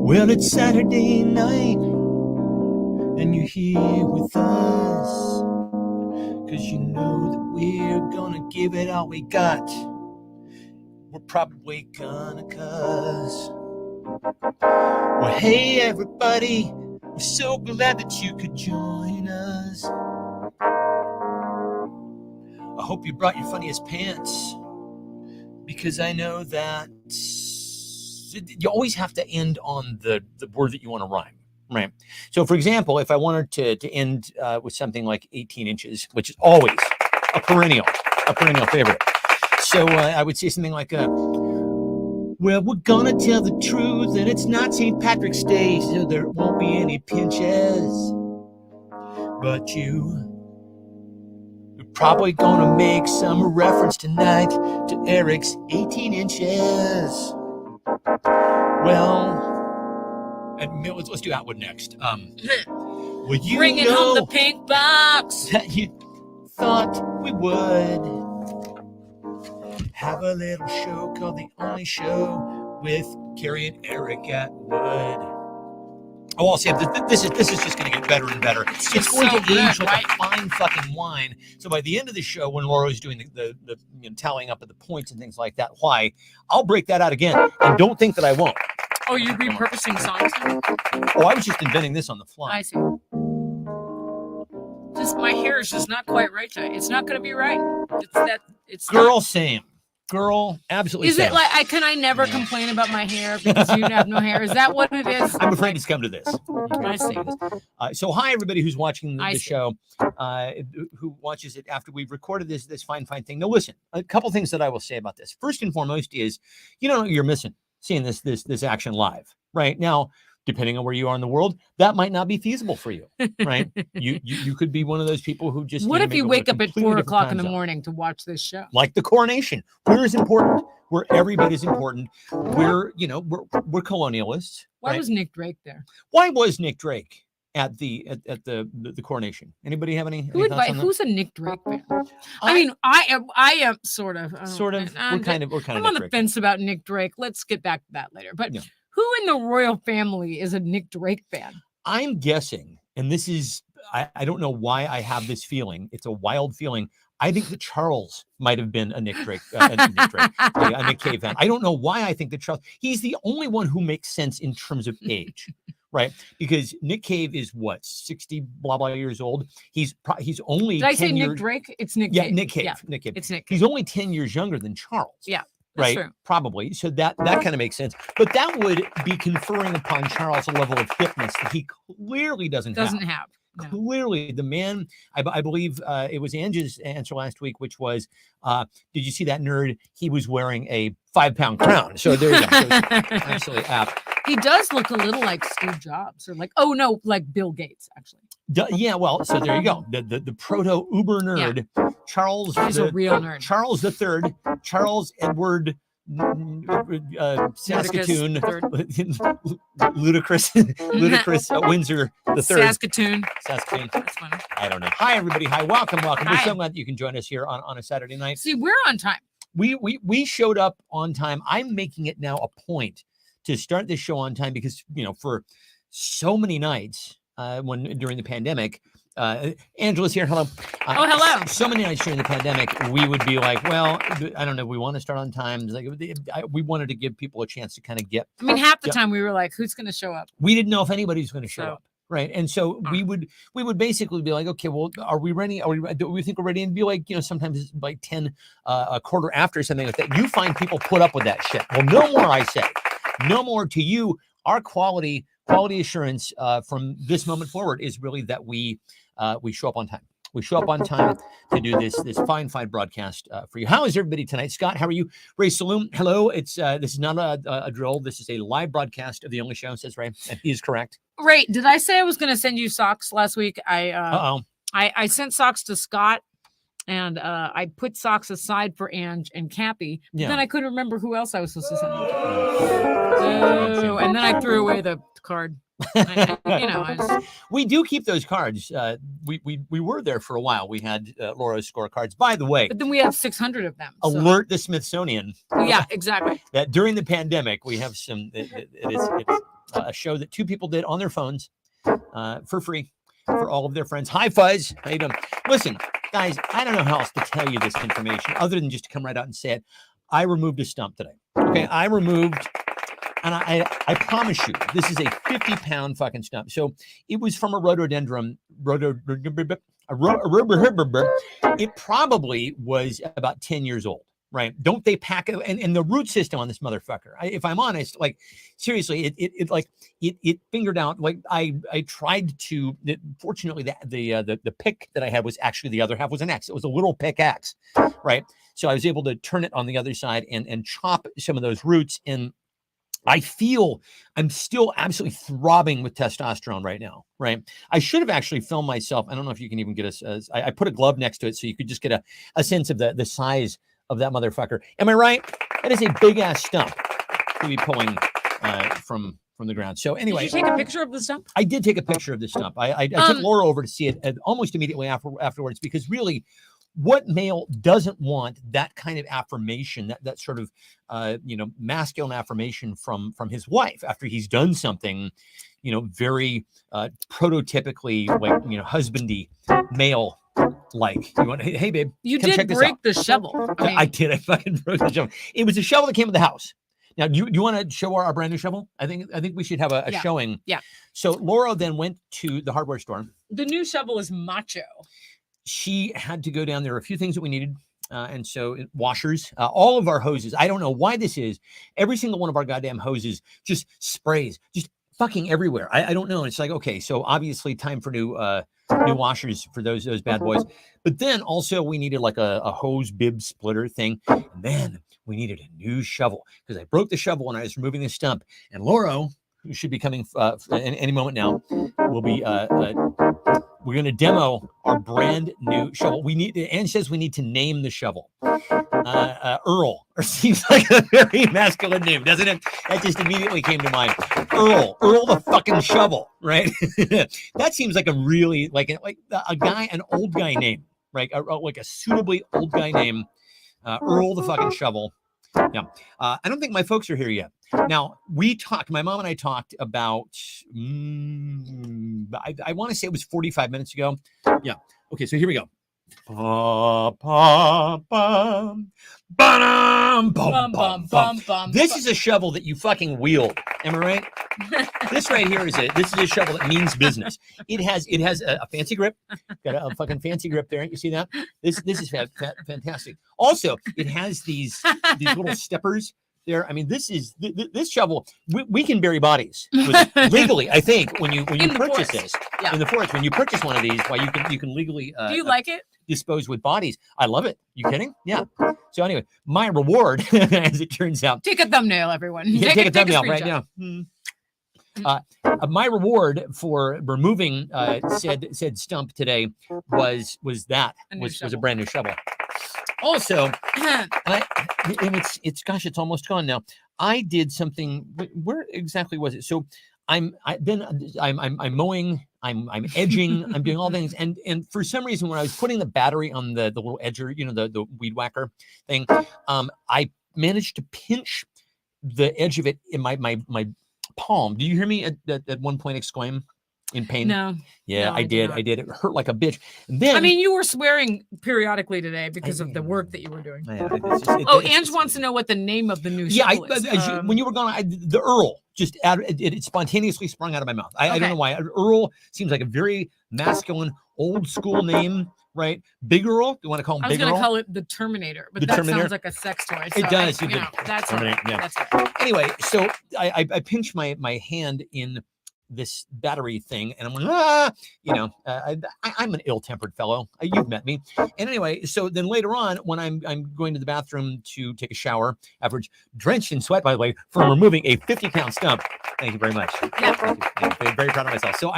Well, it's Saturday night, and you're here with us, 'cause you know that we're gonna give it all we got. We're probably gonna cuss. Well, hey everybody, we're so glad that you could join us. I hope you brought your funniest pants, because I know that you always have to end on the word that you want to rhyme, right? So, for example, if I wanted to end with something like 18 inches, which is always a perennial favorite. So I would say something like, well, we're gonna tell the truth, and it's not St. Patrick's Day, so there won't be any pinches. But you're probably gonna make some reference tonight to Eric's 18 inches. Well, and let's do Atwood next. Well, you bringing home the pink box that you thought we would have a little show called The Only Show with Carrie and Eric Atwood. Oh, I'll say this is just going to get better and better. It's going to age like a fine fucking wine. So by the end of the show, when Laura's doing the tallying up of the points and things like that, I'll break that out again. And don't think that I won't. Oh, you're repurposing songs now? Oh, I was just inventing this on the fly. I see. Just my hair is just not quite right tonight. It's not going to be right. It's girl, not. Same. Girl, absolutely. Is same. it like can I never complain about my hair because you have no hair? Is that what it is? I'm afraid it's come to this. I see. So hi everybody who's watching the show, who watches it after we've recorded this fine thing. Now listen, a couple things that I will say about this. First and foremost is, you know, you're missing seeing this action live right now. Depending on where you are in the world, that might not be feasible for you, right? you could be one of those people who just. What if you wake up at 4 o'clock in the morning to watch this show? Like the coronation, where is important, where every bit is important. We're colonialists. Why right? was Nick Drake there? Why was Nick Drake at the coronation? Anybody have any? Who's a Nick Drake fan? I mean, I am sort of. We're kind of. I'm on the fence about Nick Drake. Let's get back to that later. But. Yeah. Who in the royal family is a Nick Drake fan? I'm guessing, and this is, I don't know why I have this feeling. It's a wild feeling. I think that Charles might have been a Nick Drake, a Nick Cave fan. I don't know why I think that Charles, he's the only one who makes sense in terms of age, right? Because Nick Cave is what, 60 blah years old. He's only. Did I say Nick Drake? It's Nick Cave. Yeah, Nick Cave. Yeah. Nick Cave. It's Nick Cave. He's only 10 years younger than Charles. Yeah. Right, true. Probably. So that kind of makes sense. But that would be conferring upon Charles a level of hipness that he clearly doesn't have. No. Clearly, the man, I believe it was Angie's answer last week, which was, did you see that nerd? He was wearing a 5-pound crown. So there you go. So absolutely apt. He does look a little like Steve Jobs, or like Bill Gates, actually. Yeah, well, so there you go. The proto Uber nerd, yeah. Charles. He's a real nerd. Charles III, Charles Edward Saskatoon, ludicrous Windsor the Third. Saskatoon. That's funny. I don't know. Hi everybody. Hi, welcome. Hi. We're so glad that you can join us here on a Saturday night. See, we're on time. We showed up on time. I'm making it now a point to start this show on time because for so many nights. During the pandemic, Angela's here. Hello. Hello. So many nights during the pandemic, we would be like, well, I don't know. We want to start on time. Like, we wanted to give people a chance to kind of get. I mean, half the time we were like, who's going to show up? We didn't know if anybody was going to show up. Right. And so we would basically be like, okay, well, are we ready? Do we think we're ready? And be like, sometimes it's like 10, a quarter after, something like that. You find people put up with that shit. Well, no more, I say. No more to you. Our quality assurance from this moment forward is really that we show up on time. We show up on time to do this fine broadcast for you. How is everybody tonight? Scott, how are you? Ray Saloom, hello. It's this is not a drill. This is a live broadcast of The Only Show, says Ray. And he is correct. Ray, did I say I was going to send you socks last week? I sent socks to Scott. And I put socks aside for Ange and Cappy. Yeah. Then I couldn't remember who else I was supposed to send them to. And then I threw away the card. We do keep those cards. We were there for a while. We had Laura's scorecards. By the way, but then we have 600 of them. Alert the Smithsonian. Yeah, exactly. That during the pandemic, we have some. It's a show that 2 people did on their phones for free for all of their friends. Hi, Fuzz. How you doing? Listen, guys, I don't know how else to tell you this information other than just to come right out and say it. I removed a stump today. Okay, I removed. And I promise you, this is a 50-pound fucking stump. So it was from a rhododendron. It probably was about 10 years old, right? Don't they pack it? And the root system on this motherfucker, if I'm honest, like seriously, it fingered out. Like I tried to. Fortunately, the pick that I had was actually the other half was an axe. It was a little pickaxe, right? So I was able to turn it on the other side and chop some of those roots in. I feel I'm still absolutely throbbing with testosterone right now, right? I should have actually filmed myself. I don't know if you can even get us. I put a glove next to it so you could just get a sense of the size of that motherfucker. Am I right? That is a big ass stump to be pulling from the ground. So anyway, did you take a picture of the stump? I did take a picture of the stump. I took Laura over to see it almost immediately afterwards because really. What male doesn't want that kind of affirmation, that sort of, masculine affirmation from his wife after he's done something, very prototypically like, husbandy male like. You want, hey babe, you did break the shovel. I did. I fucking broke the shovel. It was a shovel that came with the house. Now, do you want to show our brand new shovel? I think we should have a showing. Yeah. So Laura then went to the hardware store. The new shovel is macho. She had to go down. There were a few things that we needed. And so washers, all of our hoses. I don't know why this is. Every single one of our goddamn hoses just sprays, just fucking everywhere. I don't know. It's like, okay, so obviously time for new washers for those bad boys. But then also we needed like a hose bib splitter thing. And then we needed a new shovel because I broke the shovel when I was removing the stump. And Laura, who should be coming any moment now, will be we're going to demo our brand new shovel. Ann says we need to name the shovel. Earl, or seems like a very masculine name, doesn't it? That just immediately came to mind. Earl the fucking shovel, right? That seems like a really like a guy, an old guy name, right? Like a suitably old guy name. Earl the fucking shovel. Yeah. I don't think my folks are here yet. Now, my mom and I talked about, I want to say it was 45 minutes ago. Yeah. Okay, so here we go. This is a shovel that you fucking wield. Am I right? This right here is a shovel that means business. It has a fancy grip. Got a fucking fancy grip there. You see that? This is fantastic. Also, it has these little steppers there. I mean, this shovel. We can bury bodies with it. Legally. I think when you purchase this in the forest, when you purchase one of these, why you can legally. Do you like it? Dispose with bodies. I love it. You kidding? Yeah. So anyway, my reward, as it turns out, take a thumbnail, everyone. Take a thumbnail right now. My reward for removing said stump today was a brand new shovel. Also, it's almost gone now. I did something. Where exactly was it? So I'm mowing. I'm edging. I'm doing all things. And for some reason, when I was putting the battery on the little edger, the weed whacker thing, I managed to pinch the edge of it in my palm. Do you hear me at one point exclaim in pain? No. Yeah, no, I did. It hurt like a bitch. And then, I mean, you were swearing periodically today because of the work that you were doing. Ange wants to know what the name of the new shovel is. When you were gone, the Earl just it spontaneously sprung out of my mouth. I don't know why. Earl seems like a very masculine, old school name. Right, Big Earl. Do you want to call him Big Earl? I was going to call it the Terminator, but that sounds like a sex toy. So it does. That's right. Yeah. That's right. Anyway, so I pinched my hand in this battery thing, and I'm like, I'm an ill-tempered fellow. You've met me. And anyway, so then later on, when I'm going to the bathroom to take a shower, after drenched in sweat, by the way, from removing a 50-pound stump. Thank you very much. Yeah. Thank you. I'm very proud of myself. So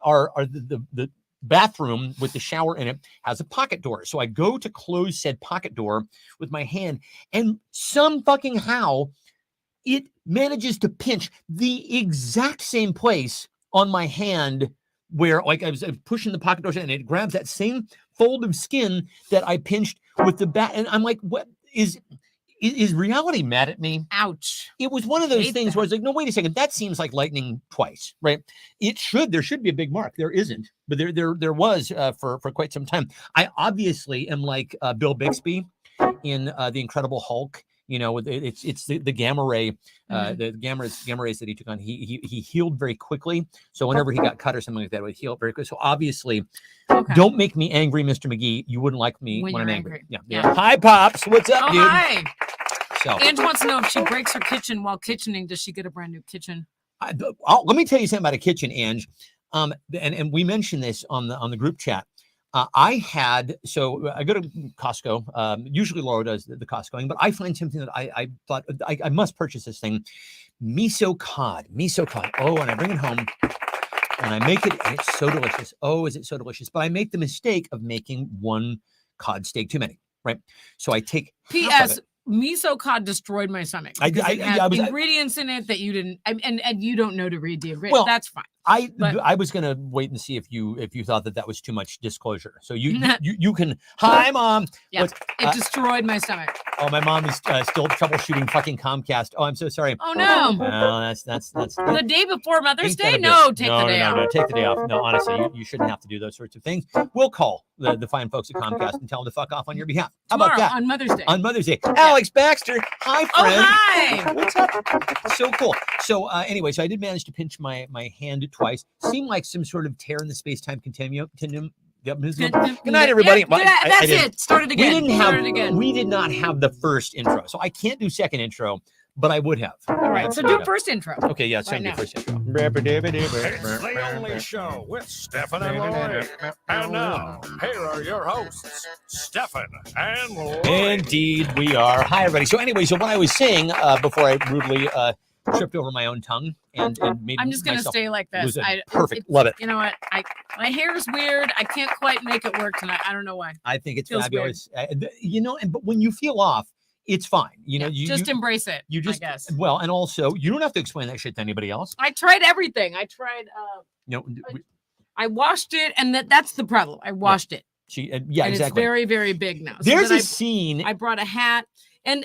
the bathroom with the shower in it has a pocket door. So I go to close said pocket door with my hand, and some fucking how it manages to pinch the exact same place on my hand where like I was pushing the pocket doors and it grabs that same fold of skin that I pinched with the bat. And I'm like, what is reality mad at me? Ouch. It was one of those things where I was like, no, wait a second. That seems like lightning twice, right? There should be a big mark. There isn't, but there was for quite some time. I obviously am like Bill Bixby in The Incredible Hulk. You know, it's the gamma ray, the gamma rays that he took on. He healed very quickly. So whenever he got cut or something like that, it would heal very quickly. So obviously, don't make me angry, Mr. McGee. You wouldn't like me when I'm angry. Yeah. Hi, Pops. What's up, dude? Hi. So Ange wants to know if she breaks her kitchen while kitchening, does she get a brand new kitchen? Let me tell you something about a kitchen, Ange. And we mentioned this on the group chat. I go to Costco. Usually Laura does the Costcoing, but I find something that I thought I must purchase this thing. Miso cod. Oh, and I bring it home and I make it and it's so delicious. Oh, is it so delicious? But I make the mistake of making one cod steak too many, right? So I take P.S. Miso cod destroyed my stomach. It had ingredients in it that you didn't, and you don't know to read the ingredients. Well, that's fine. I was gonna wait and see if you thought that was too much disclosure. So you can. Hi, Mom. Yeah, it destroyed my stomach. Oh, my mom is still troubleshooting fucking Comcast. Oh, I'm so sorry. Oh no. No, that's the day before Mother's Day. No, take the day off. No, take the day off. No, honestly, you shouldn't have to do those sorts of things. We'll call the fine folks at Comcast and tell them to fuck off on your behalf. How Tomorrow, about that? On Mother's Day. On Mother's Day. Alex Baxter. Hi, friend. Oh, hi. What's up? So cool. So anyway, so I did manage to pinch my hand twice. Seemed like some sort of tear in the space-time continuum. Good night, everybody. Yeah, that's it. Started again. We did not have the first intro, so I can't do second intro, but I would have. All right, so do first intro. Okay, yeah, so do first intro. It's the only show with Stefan and Lloyd. And now, here are your hosts, Stefan and Lloyd. Indeed, we are. Hi, everybody. So anyway, so what I was saying before I rudely tripped over my own tongue and made I'm just going to stay like this. Perfect. Love it. You know what? My hair is weird. I can't quite make it work tonight. I don't know why. I think it's fabulous. But when you feel off, it's fine. You just embrace it. I guess. Well, and also you don't have to explain that shit to anybody else. I tried everything. I tried. I washed it, and that's the problem. I washed it. Exactly. It's very, very big now. There's a scene. I brought a hat. And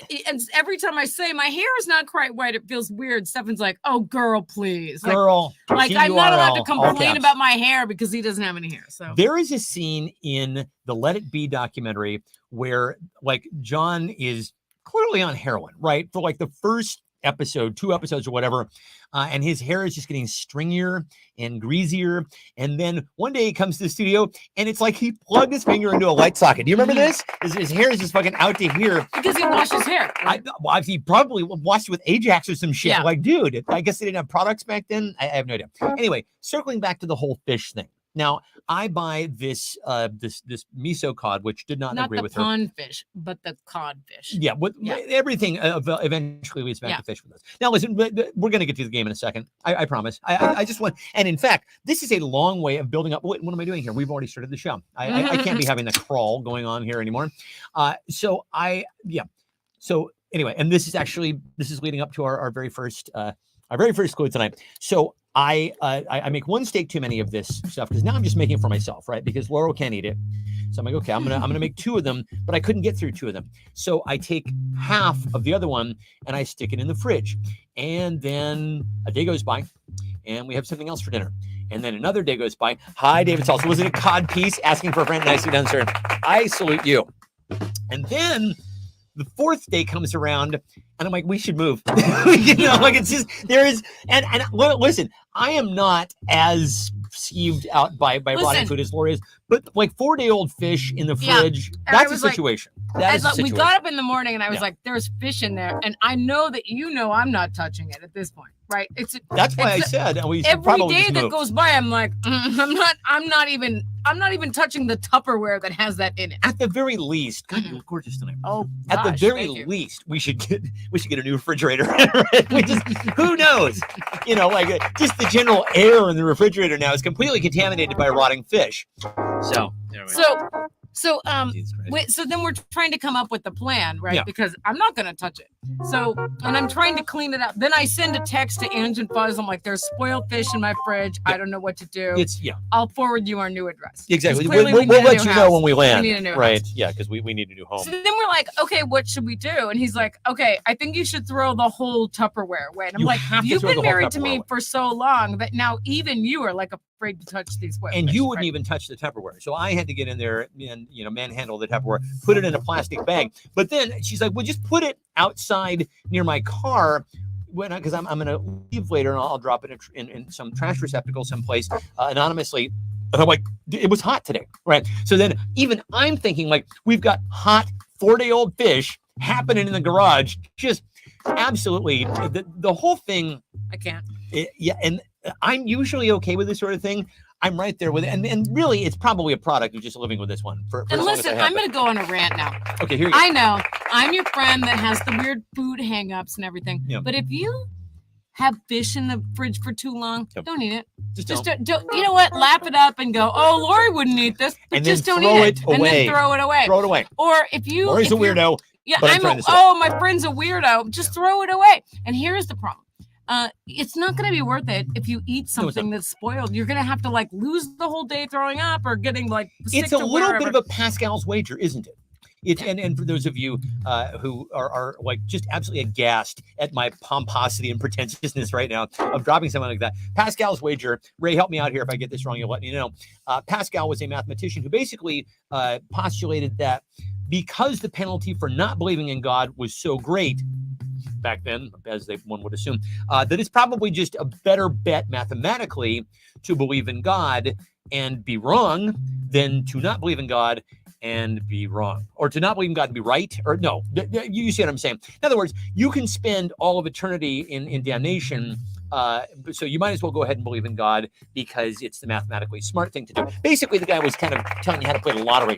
every time I say my hair is not quite white, it feels weird. Stefan's like, "Oh, girl, please, girl." Like I'm not allowed to complain about my hair because he doesn't have any hair. So there is a scene in the Let It Be documentary where, like, John is clearly on heroin, right? For like the first episode, 2 episodes or whatever, and his hair is just getting stringier and greasier. And then one day he comes to the studio and it's like he plugged his finger into a light socket. Do you remember this? His hair is just fucking out to here. Because he washed his hair. He probably washed it with Ajax or some shit. Yeah. Like, dude, I guess they didn't have products back then. I have no idea. Anyway, circling back to the whole fish thing. Now, I buy this miso cod, which did not agree with her. Not the pond fish, but the cod fish. Yeah, everything eventually leads back to fish with us. Now, listen, we're going to get to the game in a second. I promise. I just want, and in fact, this is a long way of building up. What am I doing here? We've already started the show. I can't be having the crawl going on here anymore. So anyway, and this is leading up to our very first clue tonight. So I make one steak too many of this stuff because now I'm just making it for myself, right? Because Laurel can't eat it. So I'm like, okay, I'm gonna make 2 of them, but I couldn't get through 2 of them. So I take half of the other one and I stick it in the fridge. And then a day goes by and we have something else for dinner. And then another day goes by. Hi, David Salsa. Was it a cod piece? Asking for a friend. Nicely done, sir. I salute you. And then the 4th day comes around and I'm like, we should move. Like it's just, there is, and listen, I am not as skeeved out by rotting food as Laura is, but like 4-day-old fish in the fridge, that's a situation. We got up in the morning and I was like, there's fish in there. And I know that I'm not touching it at this point, right? That's why I said, and we every day that goes by, I'm like, I'm not even touching the Tupperware that has that in it. At the very least, God, you look gorgeous tonight. Oh, at the very least, we should get a new refrigerator. Who knows? Like just the general air in the refrigerator now is completely contaminated by rotting fish. So So Jesus Christ. wait, so then we're trying to come up with the plan, right? Yeah. Because I'm not gonna touch it. So, and I'm trying to clean it up. Then I send a text to Ange and Fuzz. I'm like, there's spoiled fish in my fridge. I don't know what to do. I'll forward you our new address. Exactly. 'Cause clearly We'll we need a let new you house. know when we land. need a new right. house. Yeah, because we need a new home. So then we're like, okay, what should we do? And he's like, okay, I think you should throw the whole Tupperware away. And I'm You like, have to you've throw been the whole married to Tupperware me away. for so long that now even you are like afraid to touch these spoiled And fish, you wouldn't right? even touch the Tupperware. So I had to get in there and, manhandle the Tupperware, put it in a plastic bag. But then she's like, well, just put it outside near my car because I'm going to leave later and I'll drop it in some trash receptacle someplace anonymously. And I'm like, it was hot today. Right. So then even I'm thinking like we've got hot 4-day-old fish happening in the garage. Just absolutely the whole thing. I can't. Yeah. And I'm usually okay with this sort of thing. I'm right there with it. And really, it's probably a product of just living with this one. For And as long as I listen, have I'm it. going to go on a rant now. Okay, here you go. I know I'm your friend that has the weird food hangups and everything. Yeah. But if you have fish in the fridge for too long, Yep. don't eat it. Just Don't. You know what? Lap it up and go, oh, Lori wouldn't eat this, but And then just don't throw eat it And away. then throw it away. throw it away. Or if you. Lori's if a you're- weirdo. Yeah, but I'm trying to say. my friend's a weirdo. Just throw it away. And here's the problem. It's not going to be worth it if you eat something that's spoiled. You're going to have to like lose the whole day throwing up or getting like sick It's a to little wherever. bit of a Pascal's wager, isn't it? And for those of you who are like just absolutely aghast at my pomposity and pretentiousness right now of dropping something like that, Pascal's wager. Ray, help me out here if I get this wrong. You'll let me know. Pascal was a mathematician who basically postulated that because the penalty for not believing in God was so great back then, as one would assume, that it's probably just a better bet mathematically to believe in God and be wrong than to not believe in God and be wrong, or to not believe in God and be right, or no, you see what I'm saying? In other words, you can spend all of eternity in damnation, so you might as well go ahead and believe in God because it's the mathematically smart thing to do. Basically, the guy was kind of telling you how to play the lottery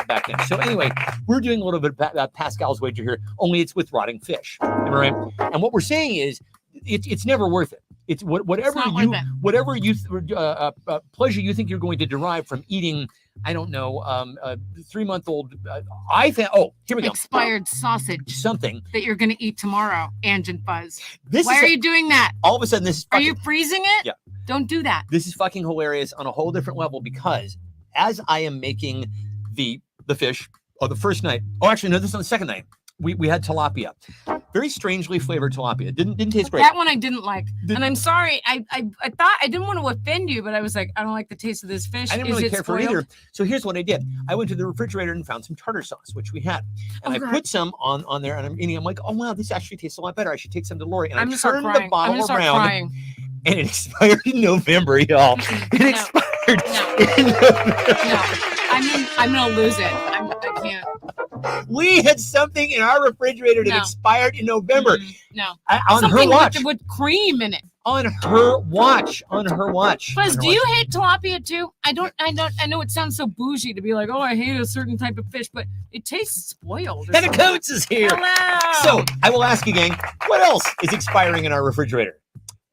back then. So anyway, we're doing a little bit about Pascal's wager here, only it's with rotting fish, am I right? And what we're saying is, it's never worth it. It's whatever not you worth it. whatever you pleasure you think you're going to derive from eating. I don't know, a 3-month-old. I think. Oh, here we go. Expired sausage Something. that you're going to eat tomorrow, Ange and Fuzz. This Why is are you doing that? all of a sudden. This is Are fucking, you freezing it? Yeah. Don't do that. This is fucking hilarious on a whole different level because as I am making the fish, the first night. Oh, actually, no, this is on the second night. We had tilapia, very strangely flavored tilapia. Didn't taste great. That one I didn't like, and I'm sorry. I thought I didn't want to offend you, but I was like, I don't like the taste of this fish. I didn't Is really it care for it spoiled? either. So here's what I did. I went to the refrigerator and found some tartar sauce, which we had. And I God. put some on there and I'm eating. I'm like, oh, wow, this actually tastes a lot better. I should take some to Lori. And I'm I gonna start turned the crying. I'm bottle gonna start around crying. and it expired in November, y'all. It No. expired No. in November. No, I'm gonna lose it. I can't. We had something in our refrigerator that No. expired in November. No, On her something watch. with cream in it. On her watch. On her watch. Buzz, On her do watch. you hate tilapia too? I know it sounds so bougie to be like, oh, I hate a certain type of fish, but it tastes spoiled. or Heather something. Coates is here. Hello. So I will ask you, gang, what else is expiring in our refrigerator?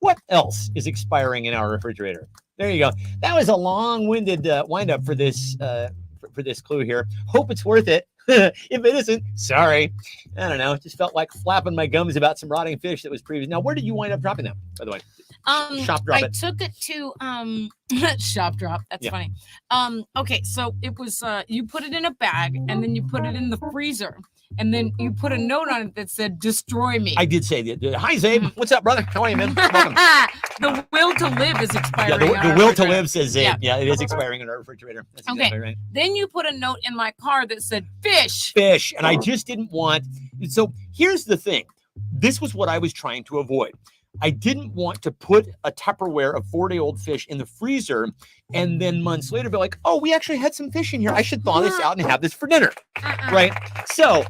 What else is expiring in our refrigerator? There you go. That was a long-winded wind-up for this for this clue here. Hope it's worth it. If it isn't, sorry. I don't know. It just felt like flapping my gums about some rotting fish that was previous. Now, where did you wind up dropping them, by the way? Shop drop I it. took it to shop drop. That's Yeah. funny. Okay, so it was you put it in a bag and then you put it in the freezer and then you put a note on it that said "Destroy me." I did say that. Hi, Zabe. What's up, brother? How are you, man? Welcome. The will to live is Yeah, expiring. the on our will to refrigerator. live says Zabe. Yeah. Yeah, it is expiring in our refrigerator. That's Okay. exactly right. Then you put a note in my car that said "fish." Fish, and I just didn't want. So here's the thing. This was what I was trying to avoid. I didn't want to put a Tupperware of 4-day-old fish in the freezer and then months later be like, oh, we actually had some fish in here. I should thaw this out and have this for dinner. Right. So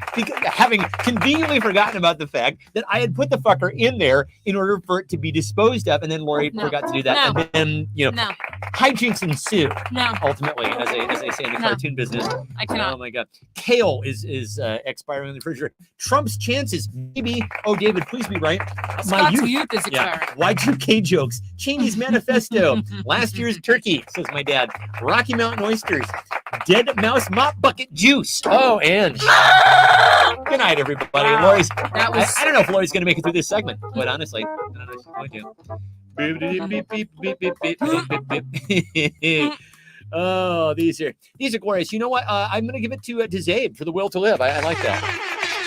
having conveniently forgotten about the fact that I had put the fucker in there in order for it to be disposed of. And then Lori No. forgot to do that. No. And then, No, hijinks ensue no, ultimately, as they say in the No. cartoon business. I Oh cannot. my God. Kale is expiring in the refrigerator. Trump's chances, maybe. Oh, David, please be right. My Scott's youth. youth is Yeah. expiring. Y2K jokes. Cheney's manifesto. Last year's turkey. says my dad. Rocky Mountain oysters. Dead mouse mop bucket juice. Oh, and good night, everybody. Wow. Lori's. That was I don't know if Lori's going to make it through this segment, but honestly, I don't know if she's going to. Beep, beep, beep, beep, beep, beep, beep, beep, beep. Oh, these are glorious. You know what? I'm going to give it to Zabe for the will to live. I like that.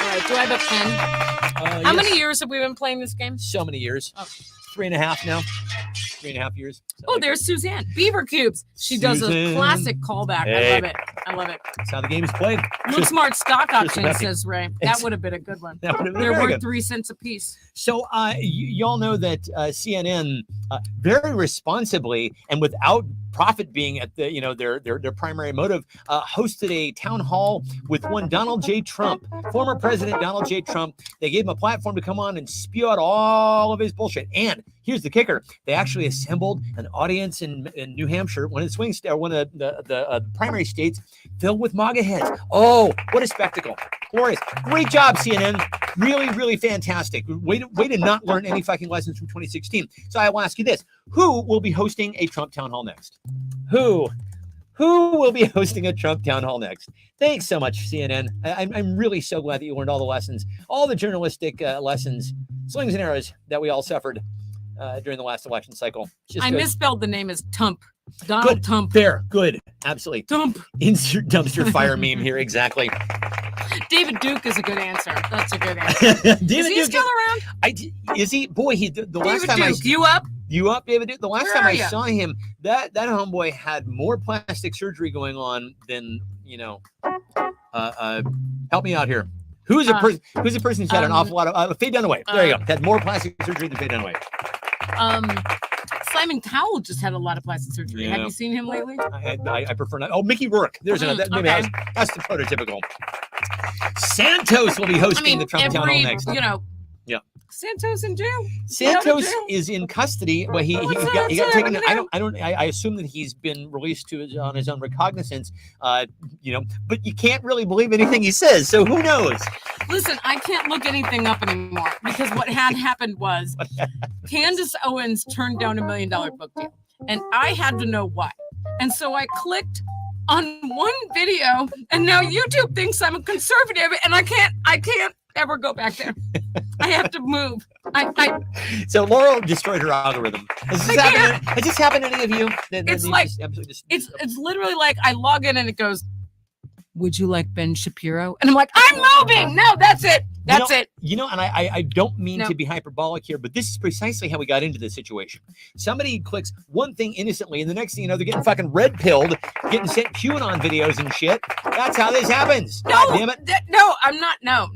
all right. Do I have a pen? How many years have we been playing this game? So many years. Oh. 3.5 now. 3.5 years. Oh, there's Suzanne. Beaver Cubes. She does a Suzanne. classic callback. Hey. I love it. I love it. That's how the game is played. Look smart stock option, Becky. says Ray. That It's- would have been a good one. That would have been They're very worth good. 3 cents a piece. So y'all know that CNN very responsibly and without profit being at the their primary motive hosted a town hall with one Donald J. Trump, former President Donald J. Trump. They gave him a platform to come on and spew out all of his bullshit. And here's the kicker: they actually assembled an audience in New Hampshire, one of the swing states, one of the primary states, filled with MAGA heads. Oh, what a spectacle! Glorious, great job, CNN. Really, really fantastic. Way to not learn any fucking lessons from 2016. So I will ask you this: who will be hosting a Trump town hall next? Who will be hosting a Trump town hall next? Thanks so much, CNN. I'm really so glad that you learned all the lessons, all the journalistic lessons, slings and arrows that we all suffered during the last election cycle. Just I good. misspelled the name as Tump. Donald Good. Tump. Fair, good, absolutely. Tump. Insert dumpster fire meme here, exactly. David Duke is a good answer. That's a good answer. David Is he Duke, still around? is he? Boy, the last David time Duke, you up? You up, David Duke? The last Where time are I ya? saw him, that homeboy had more plastic surgery going on than help me out here. Who's a person who's had an awful lot of Faye Dunaway? There you go. Had more plastic surgery than Faye Dunaway. Simon Cowell just had a lot of plastic surgery. Yeah. Have you seen him lately? I prefer not. Oh, Mickey Rourke. There's another. Maybe okay. that's the prototypical. Santos will be hosting the Trump Town Hall next. Yeah. Santos in jail. Santos jail? is in custody, but he What's got that taken. now? I assume that he's been released on his own recognizance. But you can't really believe anything he says. So who knows? Listen, I can't look anything up anymore because what had happened was Candace Owens turned down $1 million book deal, and I had to know why. And so I clicked on one video, and now YouTube thinks I'm a conservative, and I can't ever go back there. I have to move. So Laurel destroyed her algorithm. Has this happened to any of you? It's like it's literally like I log in and it goes, "Would you like Ben Shapiro?" And I'm like, "I'm moving." No, that's it. That's it. And I don't mean No. to be hyperbolic here, but this is precisely how we got into this situation. Somebody clicks one thing innocently, and the next thing you know, they're getting fucking red pilled, getting sent QAnon videos and shit. That's how this happens. No, God damn it. no, I'm not. No.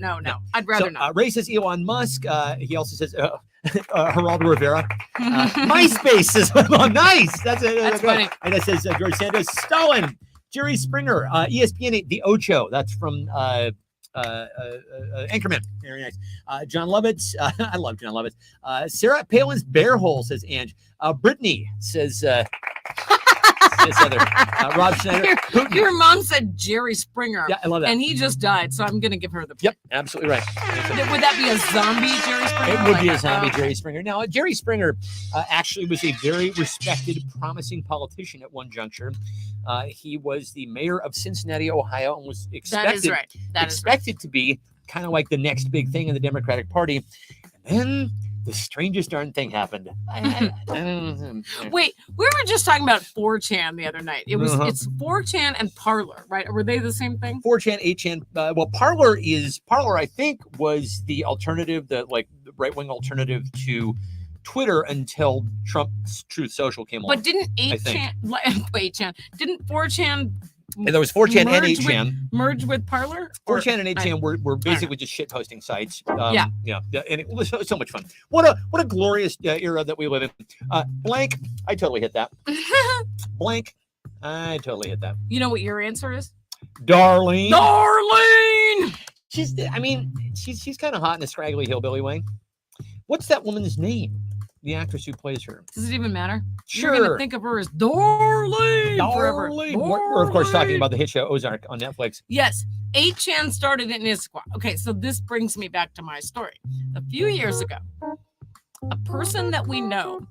I'd rather So not. Ray says Elon Musk. He also says Geraldo Rivera. MySpace says, oh, nice. That's it. That's funny. And it says George Santos, Stalin, Jerry Springer, ESPN 8, The Ocho. That's from Anchorman. Very nice. John Lovitz. I love John Lovitz. Sarah Palin's bear hole, says Ange. Brittany says Heather. Rob Schneider. Putin. Your mom said Jerry Springer. Yeah, I love that. And he just died, so I'm gonna give her the. Yep, absolutely right. Would that be a zombie Jerry Springer? It would be a Like zombie okay. Jerry Springer. Now, Jerry Springer actually was a very respected, promising politician at one juncture. He was the mayor of Cincinnati, Ohio, and was expected, That is right. That is right. expected to be kind of like the next big thing in the Democratic Party. And then the strangest darn thing happened. Wait, we were just talking about 4chan the other night. It was it's 4chan and Parler, right? Were they the same thing? 4chan, 8chan. Well, Parler, I think, was the alternative, the right-wing alternative to Twitter until Trump's Truth Social came along. But didn't I think. 8chan didn't 4chan And there was 4chan and merge 8chan. merge with Parler? Or- 4chan and 8chan were basically just shit posting sites. Yeah. And it was so much fun. What a glorious era that we live in. Blank, I totally hit that. Blank, I totally hit that. You know what your answer is? Darlene. Darlene! She's kind of hot in a scraggly hillbilly way. What's that woman's name? The actress who plays her. Does it even matter? Sure. You're gonna think of her as Darlene forever. Darlene. We're of course talking Darlene. about the hit show Ozark on Netflix. Yes, 8chan started in Issaquah. Okay, so this brings me back to my story. A few years ago, a person that we know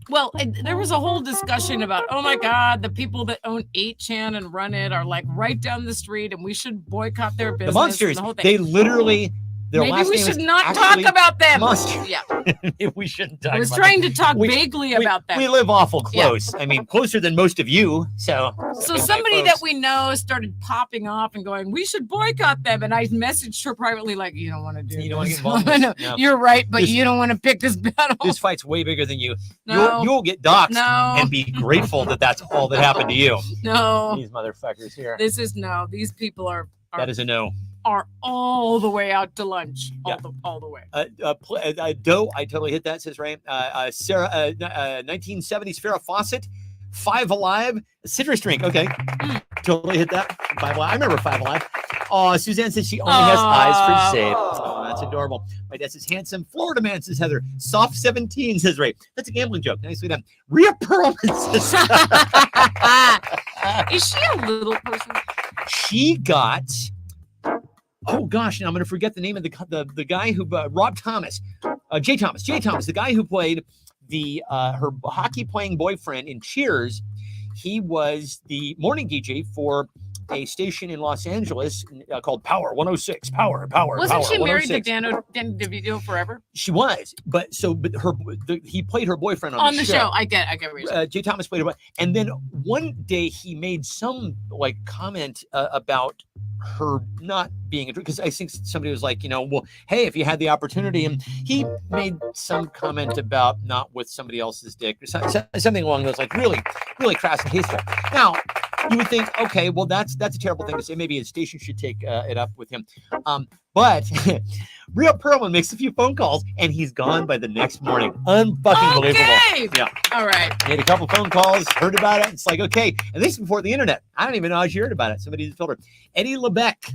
Well, there was a whole discussion about, oh my God, the people that own 8chan and run it are like right down the street, and we should boycott their business. The Monsters, and the whole thing. they literally, their Maybe last we name should is not actually talk about them. Monsters. Yeah, We shouldn't talk I was about trying to talk We- vaguely them. about them. We live awful close. I mean, closer than most of you. So Somebody that we know started popping off and going, we should boycott them. And I messaged her privately, like, you don't want to do You don't wanna this. get involved in this? No. You're right, but This- you don't want to pick this battle. this fight's way bigger than you. No. You'll get doxxed No. and be grateful that that's all that happened to you. No, These motherfuckers here. this is no. These people are That is a no. are all the way out to lunch, Yeah. all the way. Doe, I totally hit that, says Ray. Sarah, 1970s Farrah Fawcett, Five Alive, citrus drink. Okay, totally hit that. Five Alive. I remember Five Alive. Oh, Suzanne says she only has eyes for shade. Oh, that's adorable. My dad says handsome. Florida man, says Heather. Soft 17, says Ray. That's a gambling joke. Nicely done. Rhea Perlman says Is she a little person? she got. Oh gosh, now I'm going to forget the name of the guy who Rob Thomas, Jay Thomas, the guy who played the her hockey playing boyfriend in Cheers. He was the morning DJ for a station in Los Angeles called Power 106. Power. Wasn't Power she married to 106. Dan DeVito forever? She was, but he played her boyfriend on the show. I get what you're saying. Jay Thomas played her, and then one day he made some like comment about her not being a because I think somebody was like, well, hey, if you had the opportunity, and he made some comment about not with somebody else's dick or something along those like really crass and tasteful. Now you would think, okay, well that's a terrible thing to say. Maybe a station should take it up with him. But Rhea Perlman makes a few phone calls and he's gone by the next morning. Unfucking believable. Okay. Yeah. All right. Made a couple phone calls, heard about it. It's like, okay. And this is before the internet. I don't even know how she heard about it. Somebody just told her. Eddie LeBeck,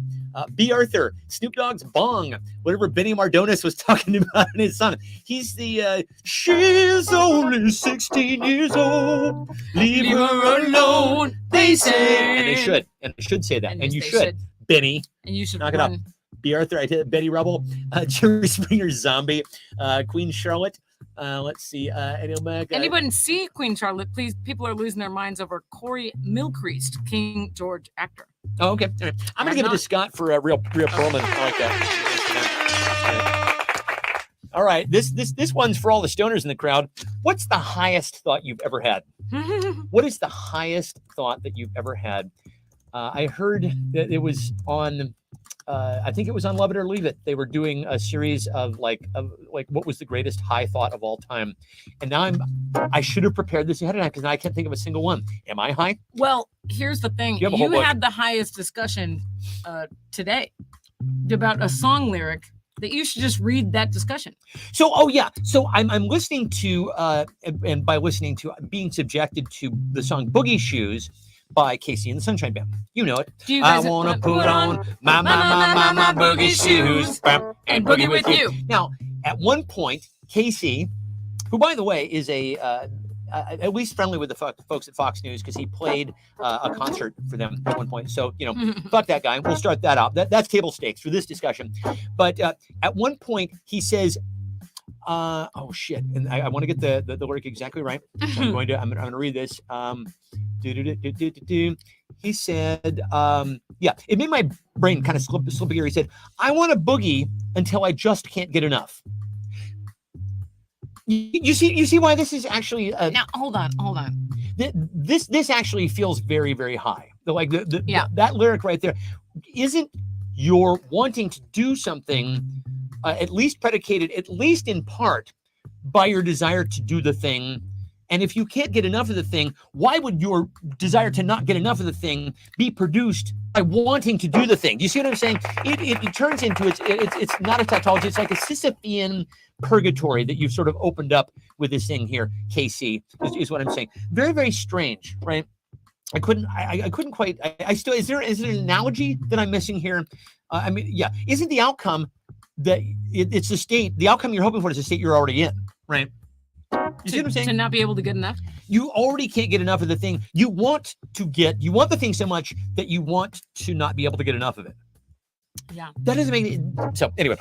B. Arthur, Snoop Dogg's Bong, whatever Benny Mardones was talking about in his song. He's the, she's only 16 years old. Leave her alone, they say. And they should. And they should say that. And you should. Benny. And you should knock it up. run. B. Arthur, I did Betty Rubble, Jerry Springer, Zombie, Queen Charlotte. Let's see, Eddie LeBeck. Anybody see Queen Charlotte? Please, people are losing their minds over Corey Milcreast, King George actor. Oh, okay. All right. I'm going to give it to Scott for Rhea Perlman. I like that. All right. This one's for all the stoners in the crowd. What's the highest thought you've ever had? What is the highest thought that you've ever had? I heard that it was on... I think it was on Love It or Leave It. They were doing a series of like what was the greatest high thought of all time. And now I should have prepared this ahead of time because now I can't think of a single one. Am I high? Well, here's the thing. You have a whole book. Had the highest discussion today about a song lyric that you should just read that discussion. So, So I'm listening to, and by listening to, being subjected to the song Boogie Shoes by Casey and the Sunshine Band. You know it. Do you I guys want to put on my boogie shoes and boogie with you. Now, at one point, Casey, who by the way is at least friendly with the folks at Fox News because he played a concert for them at one point. So, fuck that guy. We'll start that out. That's table stakes for this discussion. But at one point, he says, oh shit, and I want to get the lyric exactly right. So I'm going to read this. He said, it made my brain kind of slip here. He said, I want to boogie until I just can't get enough. You see why this is actually now hold on. This actually feels very, very high. Like that lyric right there isn't your wanting to do something at least predicated, at least in part, by your desire to do the thing. And if you can't get enough of the thing, why would your desire to not get enough of the thing be produced by wanting to do the thing? Do you see what I'm saying? It turns into it's not a tautology. It's like a Sisyphean purgatory that you've sort of opened up with this thing here, KC, is what I'm saying. Very, very strange, right? I couldn't quite. I still is there an analogy that I'm missing here? Isn't the outcome that it's the state? The outcome you're hoping for is the state you're already in, right? You see what I'm saying? To not be able to get enough? You already can't get enough of the thing. You want the thing so much that you want to not be able to get enough of it. Yeah. That doesn't make it. So anyway,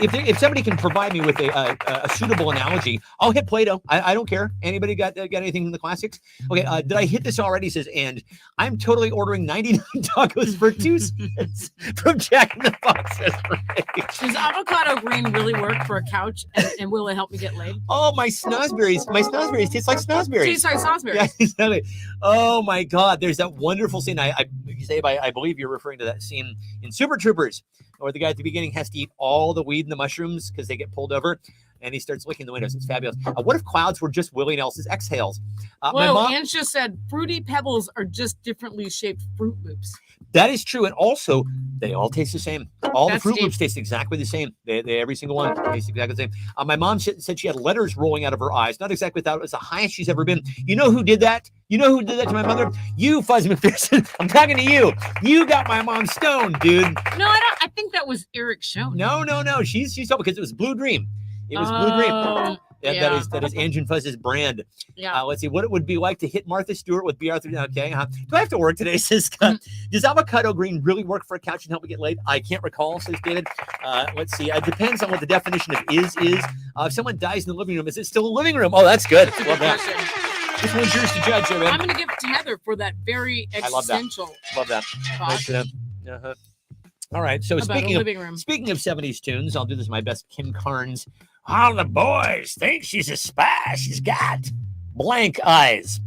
if somebody can provide me with a suitable analogy, I'll hit Play-Doh. I don't care. Anybody got anything in the classics? Okay, did I hit this already? Says, and I'm totally ordering 99 tacos for 2 cents from Jack in the Box. Does avocado green really work for a couch? And will it help me get laid? Oh, my snozberries taste like snozberries. Tastes like sauceberries. Yeah, exactly. Oh my God, there's that wonderful scene. I believe you're referring to that scene in Super Troopers, where the guy at the beginning has to eat all the weed and the mushrooms because they get pulled over, and he starts licking the windows. It's fabulous. What if clouds were just Willie Nelson's exhales? My mom, Ange just said Fruity Pebbles are just differently shaped Fruit Loops. that is true, and also they all taste the same. All the That's Fruit deep. Loops taste exactly the same. They every single one tastes exactly the same. My mom said she had letters rolling out of her eyes. Not exactly that. It was the highest she's ever been. You know who did that? You know who did that to my mother? You, Fuzz McPherson. I'm talking to you. You got my mom stoned, dude. No, I don't. I think that was Eric Schoen. No. She's told because it was Blue Dream. It was Blue Dream. Oh, Yeah, that is Ange and Fuzz's brand. yeah. Let's see what it would be like to hit Martha Stewart with B. Arthur. Okay, do I have to work today? Says Scott. Does avocado green really work for a couch and help me get laid? I can't recall. Says David. Let's see. It depends on what the definition of is. If someone dies in the living room, is it still a living room? Oh, that's good. Love that. This one's yours to judge, I'm man. going to give it to Heather for that very I love that. existential Love that. thought Nice for them. Uh-huh. All right. So about a speaking living room. of 70s tunes, I'll do this my best. Kim Carnes. All the boys think she's a spy. She's got blank eyes.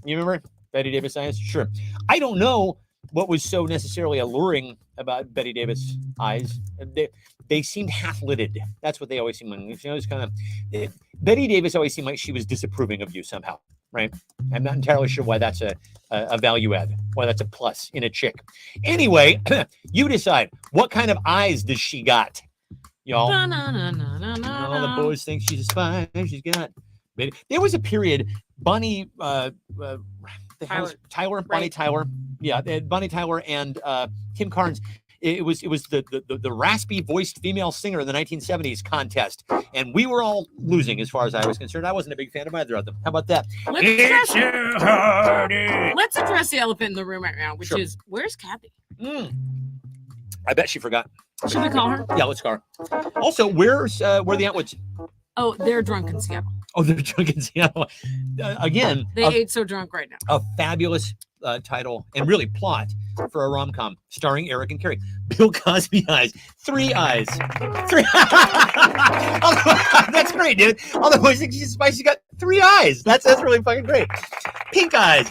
You remember Betty Davis eyes? Sure. I don't know what was so necessarily alluring about Betty Davis eyes. They seemed half-lidded. That's what they always seemed like. You know, it's kind of Betty Davis always seemed like she was disapproving of you somehow, right? I'm not entirely sure why that's a value add, why that's a plus in a chick. Anyway, you decide. What kind of eyes does she got? Y'all. All the boys think she's a spy. She's got. There was a period. Bonnie, Tyler, Bonnie Right. Tyler, yeah, Bonnie Tyler and Kim Carnes. It was the raspy voiced female singer in the 1970s contest, and we were all losing as far as I was concerned. I wasn't a big fan of either of them. How about that? Let's address the elephant in the room right now, which Sure. is where's Kathy? I bet she forgot. Should we call her? Yeah, let's call her. Also, where are the Antwoods? Oh, they're drunk in Seattle. Oh, they're drunk in Seattle. Again, They ate so drunk right now. a fabulous title and really plot for a rom-com starring Eric and Carrie. Bill Cosby eyes, 3 eyes, 3. That's great, dude. All the boys think she's spicy. She's got 3 eyes. That's really fucking great. Pink eyes.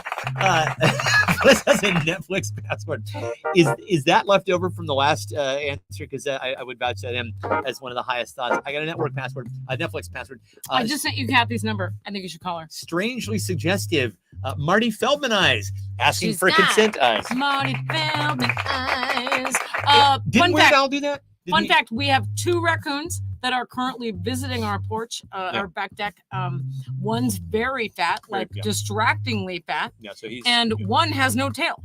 This has a Netflix password. Is that left over from the last answer? Because I would vouch that him as one of the highest thoughts. I got a network password, a Netflix password. I just sent you Kathy's number. I think you should call her. Strangely suggestive. Marty Feldman eyes, asking She's for got consent eyes. Marty Feldman eyes. Didn't Fun Weird fact. Al do that? Fun fact: we have 2 raccoons that are currently visiting our porch, our back deck. One's very fat, like yeah. distractingly fat, Yeah, so he's and one has no tail.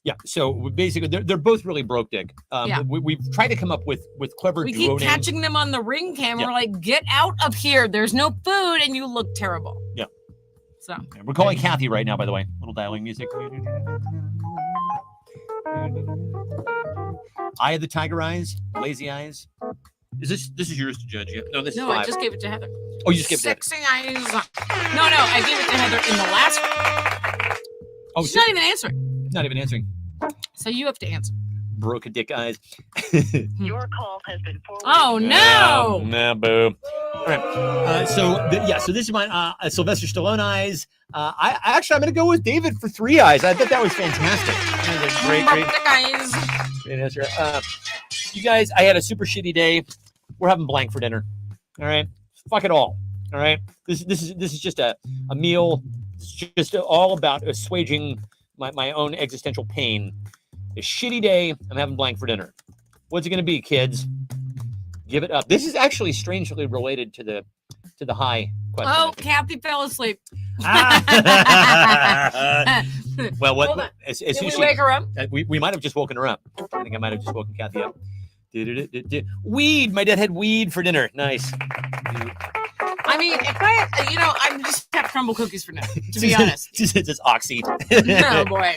yeah. So basically, they're both really broke dig. Yeah. We've tried to come up with clever We duo keep names. catching them on the ring cam. Yeah. We're like, get out of here. There's no food, and you look terrible. Yeah. So We're calling Kathy right now, by the way. Little dialing music. Eye of the Tiger Eyes, Lazy Eyes. This is yours to judge? Yeah. No, this no, is 5. I just gave it to Heather. Oh, you just gave it. Sexy eyes. No, I gave it to Heather in the last one. Oh, She's so- not even answering. not even answering. So you have to answer. Broke a dick eyes. Your call has been forwarded. Oh no! Nah, boo. All right. So this is my Sylvester Stallone eyes. I'm going to go with David for 3 eyes. I thought that was fantastic. That was a great answer. You guys, I had a super shitty day. We're having blank for dinner. All right. Fuck it all. All right. This is just a meal. It's just all about assuaging my own existential pain. A shitty day. I'm having blank for dinner. What's it going to be, kids? Give it up. This is actually strangely related to the high question. Oh, Kathy fell asleep. Well, Hold on. as Did soon we as wake her up? we might have just woken her up. I think I might have just woken Kathy up. Weed. My dad had weed for dinner. Nice. I mean, if I just have crumble cookies for now, to be honest. Just oxy. Oh boy.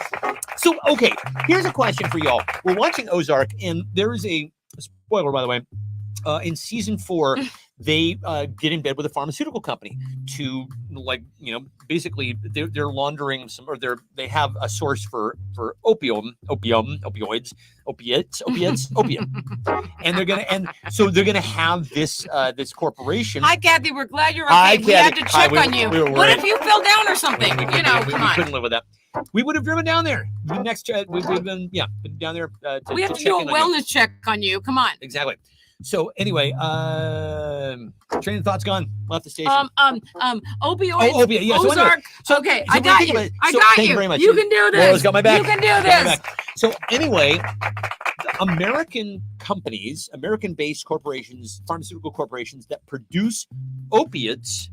So, okay, here's a question for y'all. We're watching Ozark, and there is a spoiler, by the way. in season 4, they get in bed with a pharmaceutical company to, like, you know, basically they're laundering some, or they have a source for opiates, and so they're gonna have this this corporation. Hi, Kathy. We're glad you're okay. Hi, We had Kathy. to Hi, check we- on you. we were What worried. if you fell down or something? We You know, come on. couldn't live with that. We would have driven down there. The next, we've been down there. We have to check do a in on you. wellness check on you. Come on. Exactly. So anyway, train of thought's gone. Left the station. Opioids. Opiate. Yeah. So anyway, Ozark. so- okay, so I got think you. about it. I So got thank you. you very much. You can do this. Laura's got my back. You can do Got my this. back. So anyway, American-based corporations, pharmaceutical corporations that produce opiates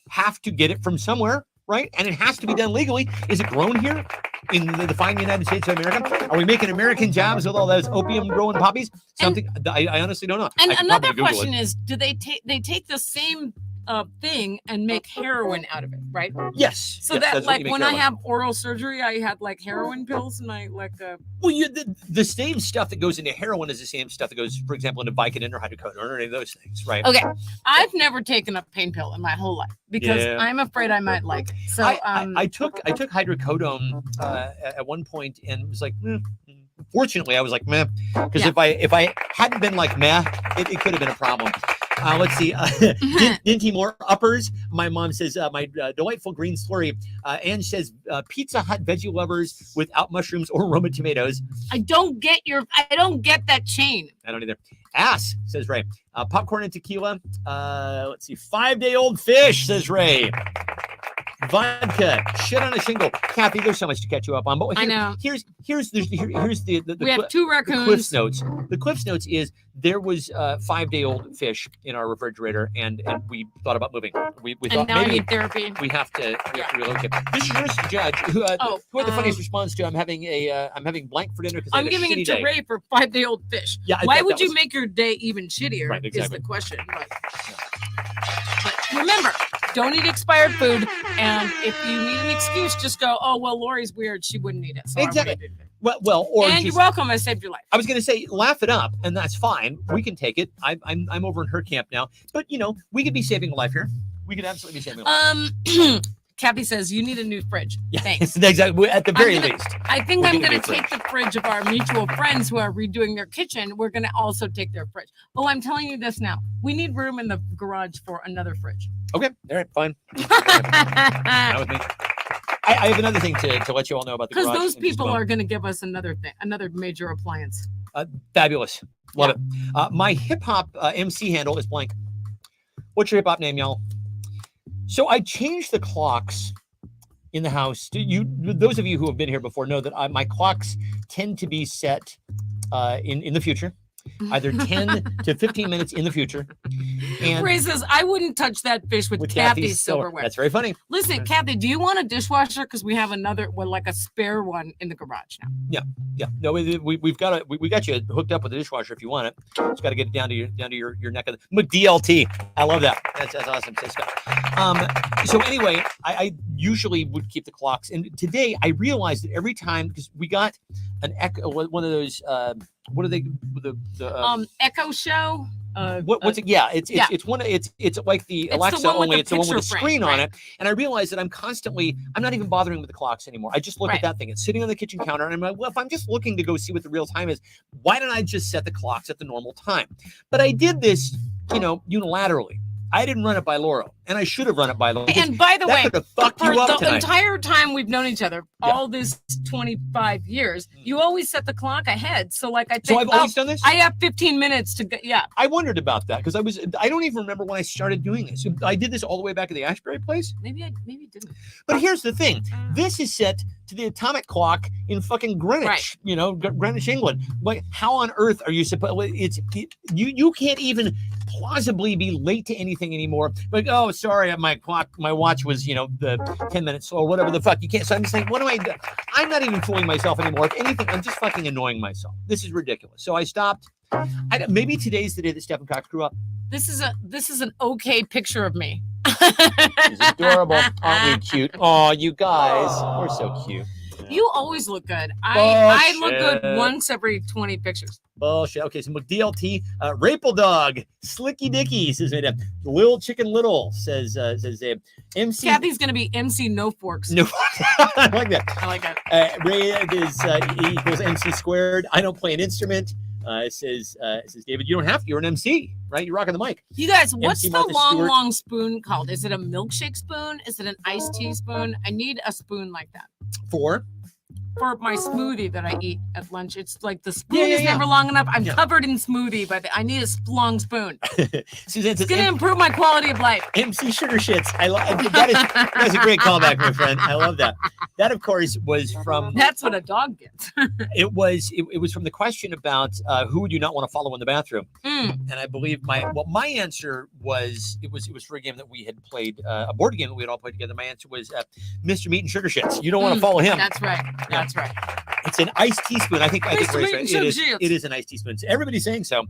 have to get it from somewhere, right? And it has to be done legally. Is it grown here in the fine United States of America? Are we making American jobs with all those opium-growing poppies? Something I honestly don't know. And I could another probably Google question is, do they take the same thing and make heroin out of it, right? Yes. So yes, that that's what like you make when I heroin. have oral surgery, I had like heroin pills and I like Well, the same stuff that goes into heroin is the same stuff that goes, for example, into Vicodin or hydrocodone or any of those things, right? okay. I've never taken a pain pill in my whole life because Yeah. I'm afraid I might like it. So I took hydrocodone at one point and was like, fortunately, I was like, meh, because Yeah. if I hadn't been like meh, it could have been a problem. Let's see. Dinty Moore uppers. My mom says my delightful green story. Ange says Pizza Hut veggie lovers without mushrooms or Roma tomatoes. I don't get that chain. I don't either. Ass, says Ray. Popcorn and tequila. Let's see. 5-day-old fish, says Ray. Vodka. Shit on a shingle. Kathy, there's so much to catch you up on. But I know. Here's the We have 2 the Cliff's raccoons. notes. The Cliff's notes is there was 5-day-old fish in our refrigerator, and we thought about moving. We And thought now I maybe need therapy. we have to Yeah. relocate. This is yours, Judge. Who had the funniest response to? I'm having blank for dinner because I'm giving it to day. Ray for 5-day-old fish. Yeah, I Why thought would that you was- make your day even shittier? Right, exactly. Is the question. But remember, don't eat expired food. And if you need an excuse, just go, oh, well, Lori's weird. She wouldn't eat it. So Exactly. I wouldn't eat it. Well, or And you're just, welcome. I saved your life. I was going to say, laugh it up, and that's fine. We can take it. I'm over in her camp now, but we could be saving a life here. We could absolutely be saving a life. Kathy says you need a new fridge. Yeah, Thanks. exactly. At the very gonna- least. I think We'll I'm get a going new to take the fridge of our mutual friends who are redoing their kitchen. We're going to also take their fridge. Oh, I'm telling you this now. We need room in the garage for another fridge. Okay. All right. Fine. Not with me. I have another thing to let you all know about the Because garage those in just a people moment. are going to give us another thing, another major appliance. Fabulous. Love it. My hip hop MC handle is blank. What's your hip hop name, y'all? So I changed the clocks in the house. Those of you who have been here before know that my clocks tend to be set in the future, either 10 to 15 minutes in the future. And Ray says, I wouldn't touch that fish with, Kathy's silverware. That's very funny. Listen, Kathy, do you want a dishwasher? Because we have another, like a spare one in the garage now. Yeah. No, we've got we got you hooked up with a dishwasher if you want it. Just got to get it down to your neck of the McDLT. I love that. That's awesome. Says Scott. So anyway, I usually would keep the clocks, and today I realized that every time, because we got an Echo, one of those what are they Echo Show. What's it? Yeah, it's like the It's the Alexa one with only. the It's the one with the picture frame, screen on right. it. And I realized that I'm not even bothering with the clocks anymore. I just look Right. at that thing. It's sitting on the kitchen counter, and I'm like, well, if I'm just looking to go see what the real time is, why don't I just set the clocks at the normal time? But I did this, unilaterally. I didn't run it by Laura, and I should have run it by Laura. because And by the that way, could have fucked for you up the tonight. entire time we've known each other, Yeah. all this 25 years, you always set the clock ahead. So like I think, So I've always done this. I have 15 minutes to go. Yeah. I wondered about that because I don't even remember when I started doing this. I did this all the way back at the Ashbury place. Maybe didn't. But here's the thing. This is set to the atomic clock in fucking Greenwich, Right. Greenwich, England. Like, how on earth are you supposed? You can't even plausibly be late to anything anymore. Like, oh, sorry, my watch was, the 10 minutes or whatever the fuck. You can't. So I'm just like, what do I do? I'm not even fooling myself anymore. If anything, I'm just fucking annoying myself. This is ridiculous. So I stopped. Maybe today's the day that Stephen Cox grew up. This is an okay picture of me. He's adorable. Aren't we cute? Oh, you guys, we're so cute. You always look good. I look good Bullshit. once every 20 pictures. Bullshit. Okay, so DLT, Rapel Dog, Slicky Dicky says, Lil Chicken Little says, MC. Kathy's gonna be MC No Forks. No, I like that. I like it. Ray is equals MC squared. I don't play an instrument. It says David, you don't have to. You're an MC, right? You're rocking the mic. You guys, what's MC the Martha long, Stewart. long spoon called? Is it a milkshake spoon? Is it an iced tea spoon? I need a spoon like that For for my smoothie that I eat at lunch. It's like the spoon Yeah, is yeah. never long enough. I'm Yeah. covered in smoothie, but I need a long spoon. Suzanne It's says gonna improve my quality of life. MC Sugar Shits. That's a great callback, my friend. I love that. That, of course, was from That's what a dog gets. it was from the question about who would you not want to follow in the bathroom. Mm. And I believe my answer was it was for a game that we had played, a board game that we had all played together. My answer was Mr. Meat and Sugar Shits. You don't want to follow him. That's right. That's right. It's an iced teaspoon. I think Mr. Ray's Meat right. and It is, Sugar Shits. it is an iced teaspoon. So everybody's saying so.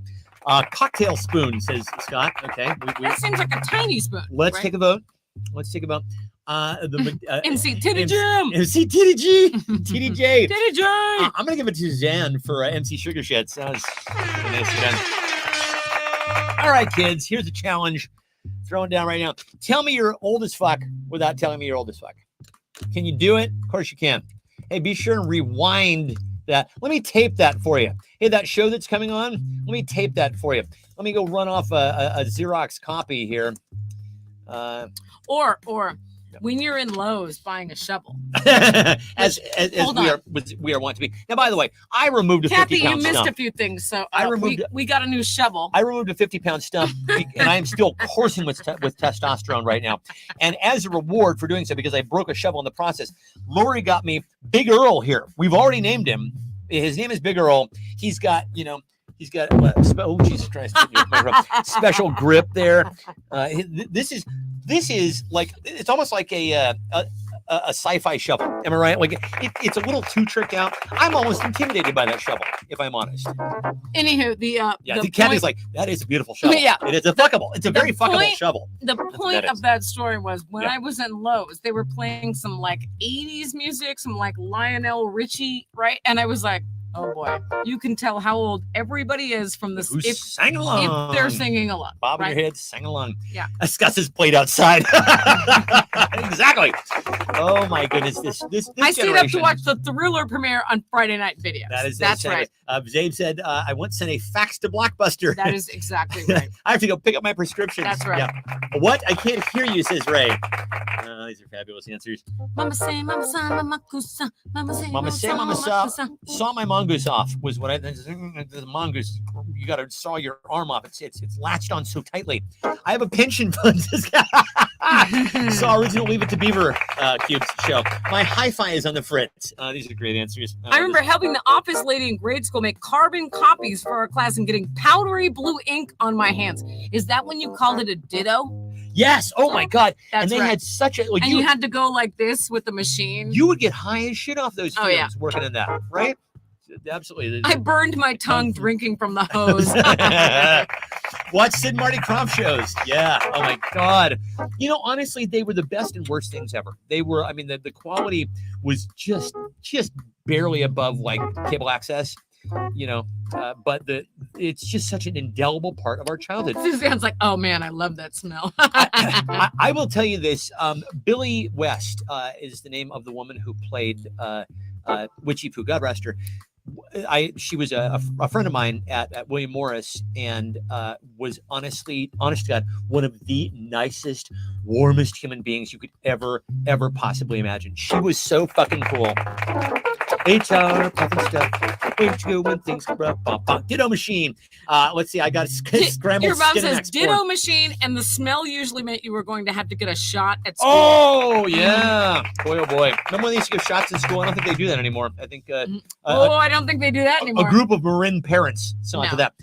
Cocktail spoon, says Scott. Okay. That seems like a tiny spoon. Let's right? take a vote. Let's take a vote. MC Titty Jim. MC TDG. TDJ. Titty Jim. I'm going to give it to Suzanne for MC Sugar Shits. That was really nice, Suzanne. All right, kids. Here's a challenge. Throwing down right now. Tell me you're old as fuck without telling me you're old as fuck. Can you do it? Of course you can. Hey, be sure and rewind that. Let me tape that for you. Hey, that show that's coming on, let me tape that for you. Let me go run off a Xerox copy here. Or when you're in Lowe's buying a shovel. as Hold we are want to be. Now, by the way, I removed a Kathy, 50-pound you missed stump. a few things. So I removed- we got a new shovel. I removed a 50-pound stump, and I am still coursing with testosterone right now. And as a reward for doing so, because I broke a shovel in the process, Lori got me Big Earl here. We've already named him. His name is Big Earl. He's got, oh Jesus Christ, special grip there. This is like, it's almost like a sci-fi shovel. Am I right? Like it's a little too tricked out. I'm almost intimidated by that shovel, if I'm honest. Anywho, the Kathy's point, like, that is a beautiful shovel. Yeah. It is a fuckable. It's a very fuckable point- shovel. the point is. of that story was when Yeah. I was in Lowe's, they were playing some like 80s music, some like Lionel Richie, right? And I was like, oh boy, you can tell how old everybody is from this Who if sang along? they're singing along. Bob right? your head, sang along. Yeah. Scott's played outside. Exactly. Oh my goodness, this I stayed up to generation- watch the Thriller premiere on Friday Night Videos. That's right. Zabe said, I once sent a fax to Blockbuster. That is exactly right. I have to go pick up my prescriptions. That's right. Yeah. What? I can't hear you, says Ray. These are fabulous answers. Mama say, mama sa, mama kusa. Mama say, Mama say, mama sa. kusa. Saw my mongoose off was what the mongoose. You got to saw your arm off. It's latched on so tightly. I have a pension fund. Saw original Leave It to Beaver Cubes show. My hi-fi is on the fritz. These are great answers. I remember helping the office lady in grade school make carbon copies for our class and getting powdery blue ink on my hands. Is that when you called it a ditto? Yes. Oh my God. That's and they right. had such a like And you had to go like this with the machine. you would get high as shit off those fumes Oh, yeah. working in that, right? Absolutely. I burned my tongue drinking from the hose. Watch Sid and Marty Krofft shows. Yeah. Oh my God. Honestly, they were the best and worst things ever. They were. I mean, the quality was just barely above like cable access. But it's just such an indelible part of our childhood. Suzanne's like, oh man, I love that smell. I will tell you this. Billy West is the name of the woman who played Witchy Poo. God rest her. She was a friend of mine at William Morris and was honest to God, one of the nicest, warmest human beings you could ever possibly imagine. She was so fucking cool. HR, puffin stuff. Where'd you go when things Ditto machine. Let's see. I got scrambled. Your mom skin and says X ditto porn. machine, and the smell usually meant you were going to have to get a shot at school. Oh yeah, boy oh boy. Remember when they used to give shots in school? I don't think they do that anymore. I think I don't think they do that a anymore. group of Marin parents saw No. to that.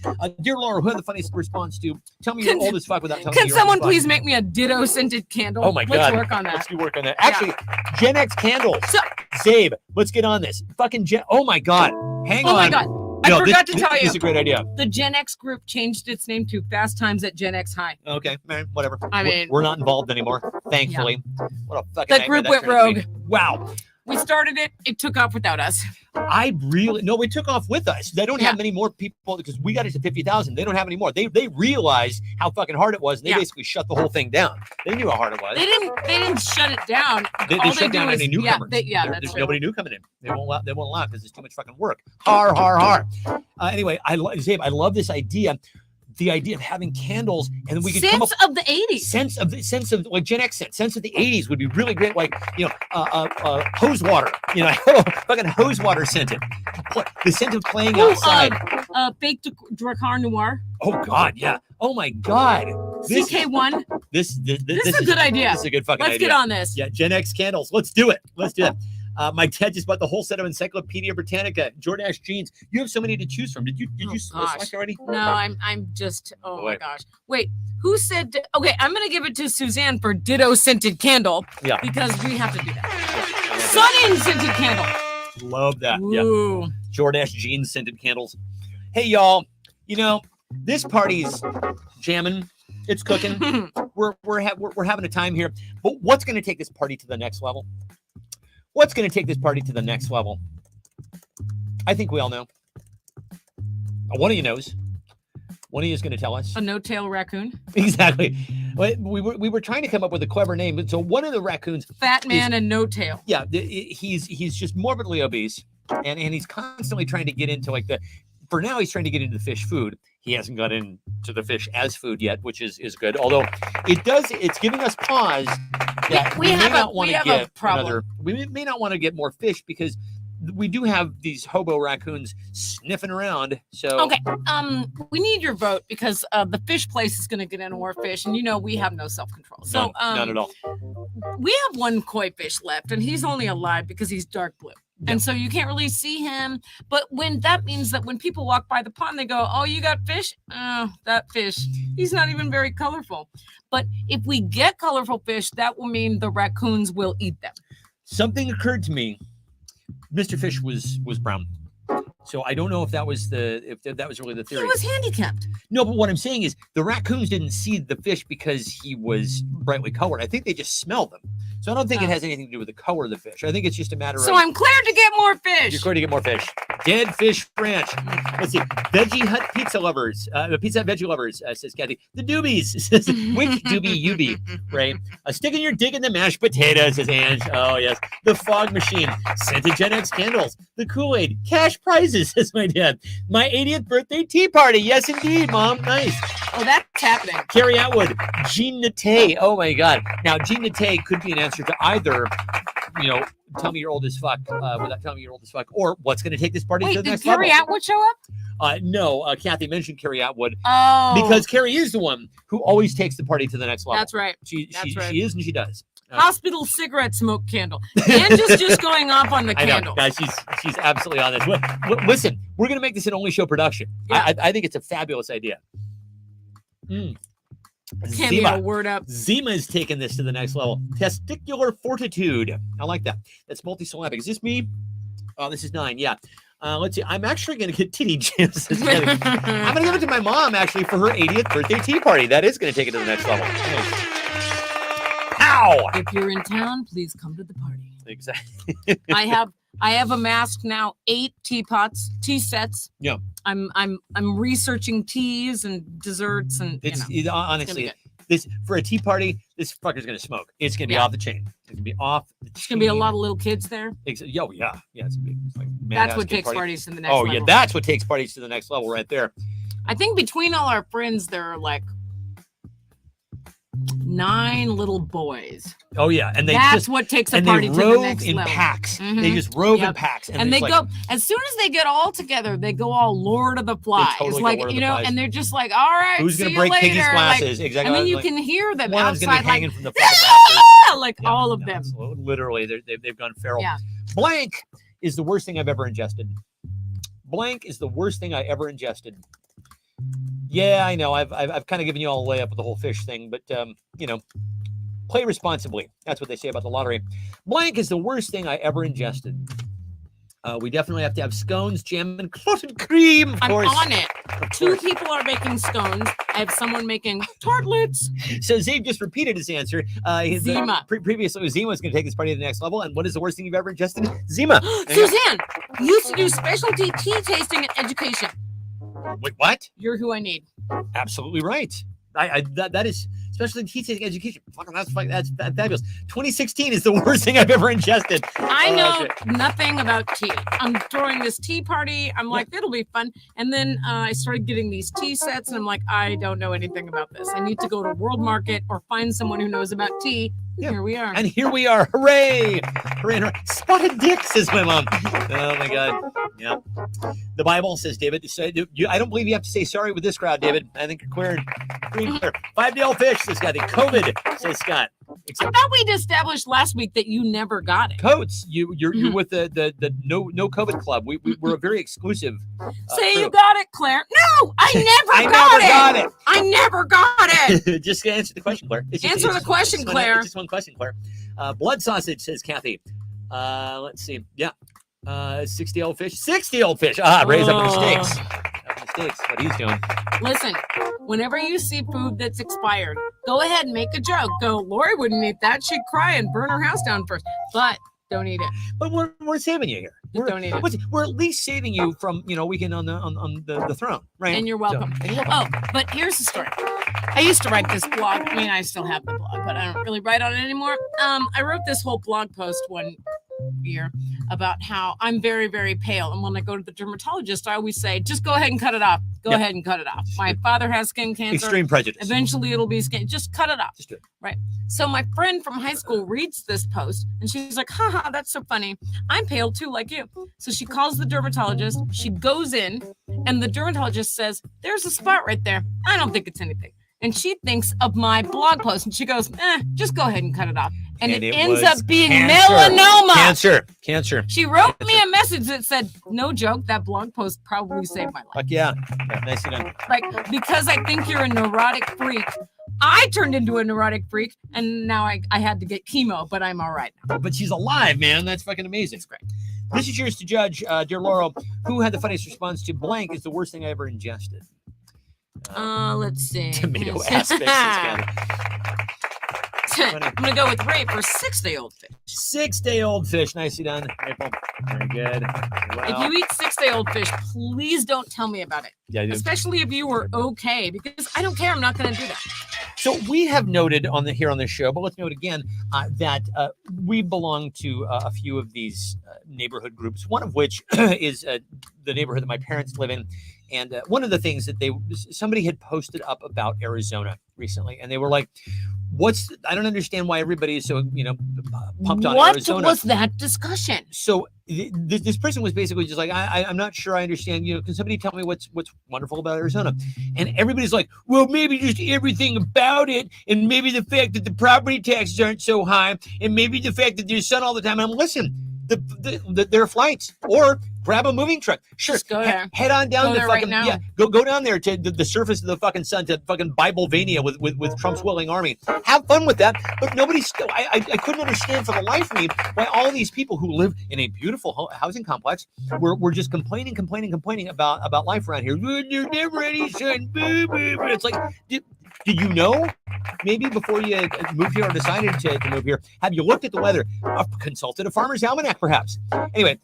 Dear Laura, who had the funniest response to tell me you're old as fuck without telling me Can you're old someone as fuck? please make me a ditto scented candle? Oh my God. Let's work on Let's that. do work on that. Actually, Gen X candles. So, Zabe, let's get on this. Fucking Oh my God. Hang on. oh my God. I No, forgot to tell This you. is a great idea. The Gen X group changed its name to Fast Times at Gen X High. Okay, man, whatever. I mean- we're not involved anymore, thankfully. What a fucking The nightmare group that went turned out to rogue. be. Wow. We started it. It took off without us. We took off with us. They don't have many more people because we got it to 50,000. They don't have any more. They realized how fucking hard it was. And they basically shut the whole thing down. They knew how hard it was. They didn't shut it down. They shut down any newcomers. There's nobody new coming in. They won't allow because it's too much fucking work. Har. Anyway, I love this idea. The idea of having candles, and then we could come up of the 80s. Sense of like Gen X sense of the 80s would be really great. Like, hose water, fucking hose water scented. The scent of playing outside. Baked Dracar Noir. Oh God, yeah. Oh my God. CK1. This is a good idea. This is a good fucking idea. Let's get on this. Yeah, Gen X candles. Let's do it. My dad just bought the whole set of Encyclopedia Britannica, Jordache jeans. You have so many to choose from. Did you select already? No, I'm just. Oh my gosh. Wait, who said? Okay, I'm gonna give it to Suzanne for Ditto scented candle. Yeah. Because we have to do that. Sun-In scented candle. Love that. Ooh. Yeah. Jordache jeans scented candles. Hey y'all, this party's jamming. It's cooking. we're having a time here. But what's going to take this party to the next level? What's going to take this party to the next level? I think we all know. One of you knows. One of you is going to tell us. A no-tail raccoon. Exactly. We were trying to come up with a clever name. But so one of the raccoons. Fat man and no tail. Yeah, he's just morbidly obese, and he's constantly trying to get into for now he's trying to get into the fish food. He hasn't got into the fish as food yet, which is good. Although it's giving us pause that we may not want to get we may not want to get more fish because we do have these hobo raccoons sniffing around. So okay, we need your vote because the fish place is going to get in more fish, and we have no self-control. So none at all. We have one koi fish left, and he's only alive because he's dark blue. Yeah. And so you can't really see him. But that means that when people walk by the pond, they go, "Oh, you got fish? Oh, that fish. He's not even very colorful." But if we get colorful fish, that will mean the raccoons will eat them. Something occurred to me. Mr. Fish was brown. So I don't know if that was really the theory. He was handicapped. No, but what I'm saying is the raccoons didn't see the fish because he was brightly colored. I think they just smelled them. So I don't think it has anything to do with the color of the fish. I think it's just a matter of. So I'm cleared to get more fish. You're cleared to get more fish. Dead Fish Ranch. Let's see. Veggie Hut Pizza Lovers. Pizza Hut Veggie Lovers, says Kathy. The Doobies. Says, which doobie you be, right? Sticking your dick in the mashed potatoes, says Ange. Oh, yes. The Fog Machine. Scented Gen X candles. The Kool-Aid. Cash prizes, says my dad. My 80th birthday tea party. Yes, indeed, Mom. Nice. Oh, that's happening. Carrie Atwood. Jean Nate. Oh, my God. Now, Jean Nate could be an answer to either, tell me you're old as fuck without telling me you're old as fuck, or what's going to take this party to the next level. Did Carrie Atwood show up? No, Kathy mentioned Carrie Atwood. Oh. Because Carrie is the one who always takes the party to the next level. That's right. She is and she does. Hospital cigarette smoke candle. And just going off on the candle. I know, guys, she's absolutely on this. Listen, we're going to make this an only show production. Yeah. I think it's a fabulous idea. Zima, word up. Zima is taking this to the next level. Testicular fortitude. I like that. That's multisyllabic. Is this me? Oh, this is 9. Yeah. Let's see. I'm actually going to get titty jams. I'm going to give it to my mom, actually, for her 80th birthday tea party. That is going to take it to the next level. Ow! If you're in town, please come to the party. Exactly. I have amassed now 8 teapots, tea sets. Yeah. I'm researching teas and desserts and honestly, this for a tea party, this fucker's gonna smoke. It's gonna be off the chain. It's gonna be off the chain. There's gonna be a lot of little kids there. Yeah. It's gonna be like that's what takes parties to the next level. Oh yeah, that's what takes parties to the next level right there. I think between all our friends, there are like 9 little boys. Oh yeah, and that's what takes a party to the next level. Packs. Mm-hmm. They just rove in packs, and they go as soon as they get all together. They go all Lord of the Flies, totally and they're just like, all right, who's gonna break Piggy's glasses? Exactly. I mean, you can hear them one outside, gonna be hanging from the fucking all of them. Literally, they've gone feral. Yeah. Blank is the worst thing I've ever ingested. Blank is the worst thing I ever ingested. Yeah, I know. I've kind of given you all a layup with the whole fish thing, but play responsibly. That's what they say about the lottery. Blank is the worst thing I ever ingested. We definitely have to have scones, jam, and clotted cream. Of course. I'm on it. Of 2 people are making scones. I have someone making tartlets. So Zabe just repeated his answer. Zima. Previously, Zima was going to take this party to the next level. And what is the worst thing you've ever ingested? Zima. Suzanne used to do specialty tea tasting and education. Wait, what? You're who I need. Absolutely right. That is especially tea tasting education. Fucking that's fabulous. 2016 is the worst thing I've ever ingested. I Oh, know shit. nothing about tea. I'm throwing this tea party. I'm like, it'll be fun. And then I started getting these tea sets, and I'm like, I don't know anything about this. I need to go to World Market or find someone who knows about tea. Yeah. Here we are. And here we are. Hooray! Hooray! Hooray. Spotted dick, says my mom. Oh my God. Yeah. The Bible says, David, I don't believe you have to say sorry with this crowd, David. I think you're clear. Green clear. 5-day-old fish, says Scott. The COVID, says Scott. I Except thought we'd established last week that you never got it. Coates, you're with the no COVID club. We're a very exclusive. Say you crew. got it, Claire. No, I never got it. I never got it. Just gonna answer the question, Claire. Answer the question, it's Claire. Just one question, Claire. Blood sausage, says Kathy. Let's see. Yeah. 60-old fish. 60-old fish. Raise up the stakes. Up the stakes. What he's doing. Listen, whenever you see food that's expired, go ahead and make a joke. Go, Lori wouldn't eat that. She'd cry and burn her house down first. But don't eat it. But we're saving you here. Don't eat it. We're at least saving you from weekend on the throne, right? And you're welcome. And you're welcome. Oh, but here's the story. I used to write this blog. I mean, I still have the blog, but I don't really write on it anymore. I wrote this whole blog post one year about how I'm very, very pale. And when I go to the dermatologist, I always say, just go ahead and cut it off. Go Yep. ahead and cut it off. My father has skin cancer. Extreme prejudice. Eventually it'll be skin. Just cut it off. Just do it. Right. So my friend from high school reads this post and she's like, haha, that's so funny. I'm pale too, like you. So she calls the dermatologist. She goes in and the dermatologist says, there's a spot right there. I don't think it's anything. And she thinks of my blog post and she goes, just go ahead and cut it off. And it ends was up being cancer. melanoma. Cancer. She wrote me a message that said, no joke, that blog post probably saved my life. Fuck yeah. Nicely done. Like, because I think you're a neurotic freak, I turned into a neurotic freak, and now I had to get chemo, but I'm all right now. But she's alive, man. That's fucking amazing. It's great. This is yours to judge, dear Laurel. Who had the funniest response to blank is the worst thing I ever ingested? Let's see. Tomato aspects. I'm gonna go with Ray for 6-day-old fish. 6-day-old fish. Nicely done, April. Very good. If Well, you eat 6-day-old fish, please don't tell me about it. yeah, I do. Especially if you were okay, because I don't care. I'm not gonna do that. So we have noted here on this show, but let's note again that we belong to a few of these neighborhood groups. One of which is the neighborhood that my parents live in, and one of the things that somebody had posted up about Arizona recently, and they were like, I don't understand why everybody is so pumped on What Arizona. was that discussion? So this person was basically just like, I'm not sure I understand. Can somebody tell me what's wonderful about Arizona? And everybody's like, well, maybe just everything about it, and maybe the fact that the property taxes aren't so high, and maybe the fact that there's sun all the time. And I'm listen, there are flights, or grab a moving truck. Sure, Just go there. head on down Go to there right fucking now. go down there to the surface of the fucking sun, to fucking Biblevania with Trump's willing army. Have fun with that. But nobody's still. I couldn't understand for the life of me why all these people who live in a beautiful housing complex were just complaining about life around here. There's never any sun. It's like, did you know? Maybe before you moved here or decided to move here, have you looked at the weather? Consulted a farmer's almanac, perhaps. Anyway,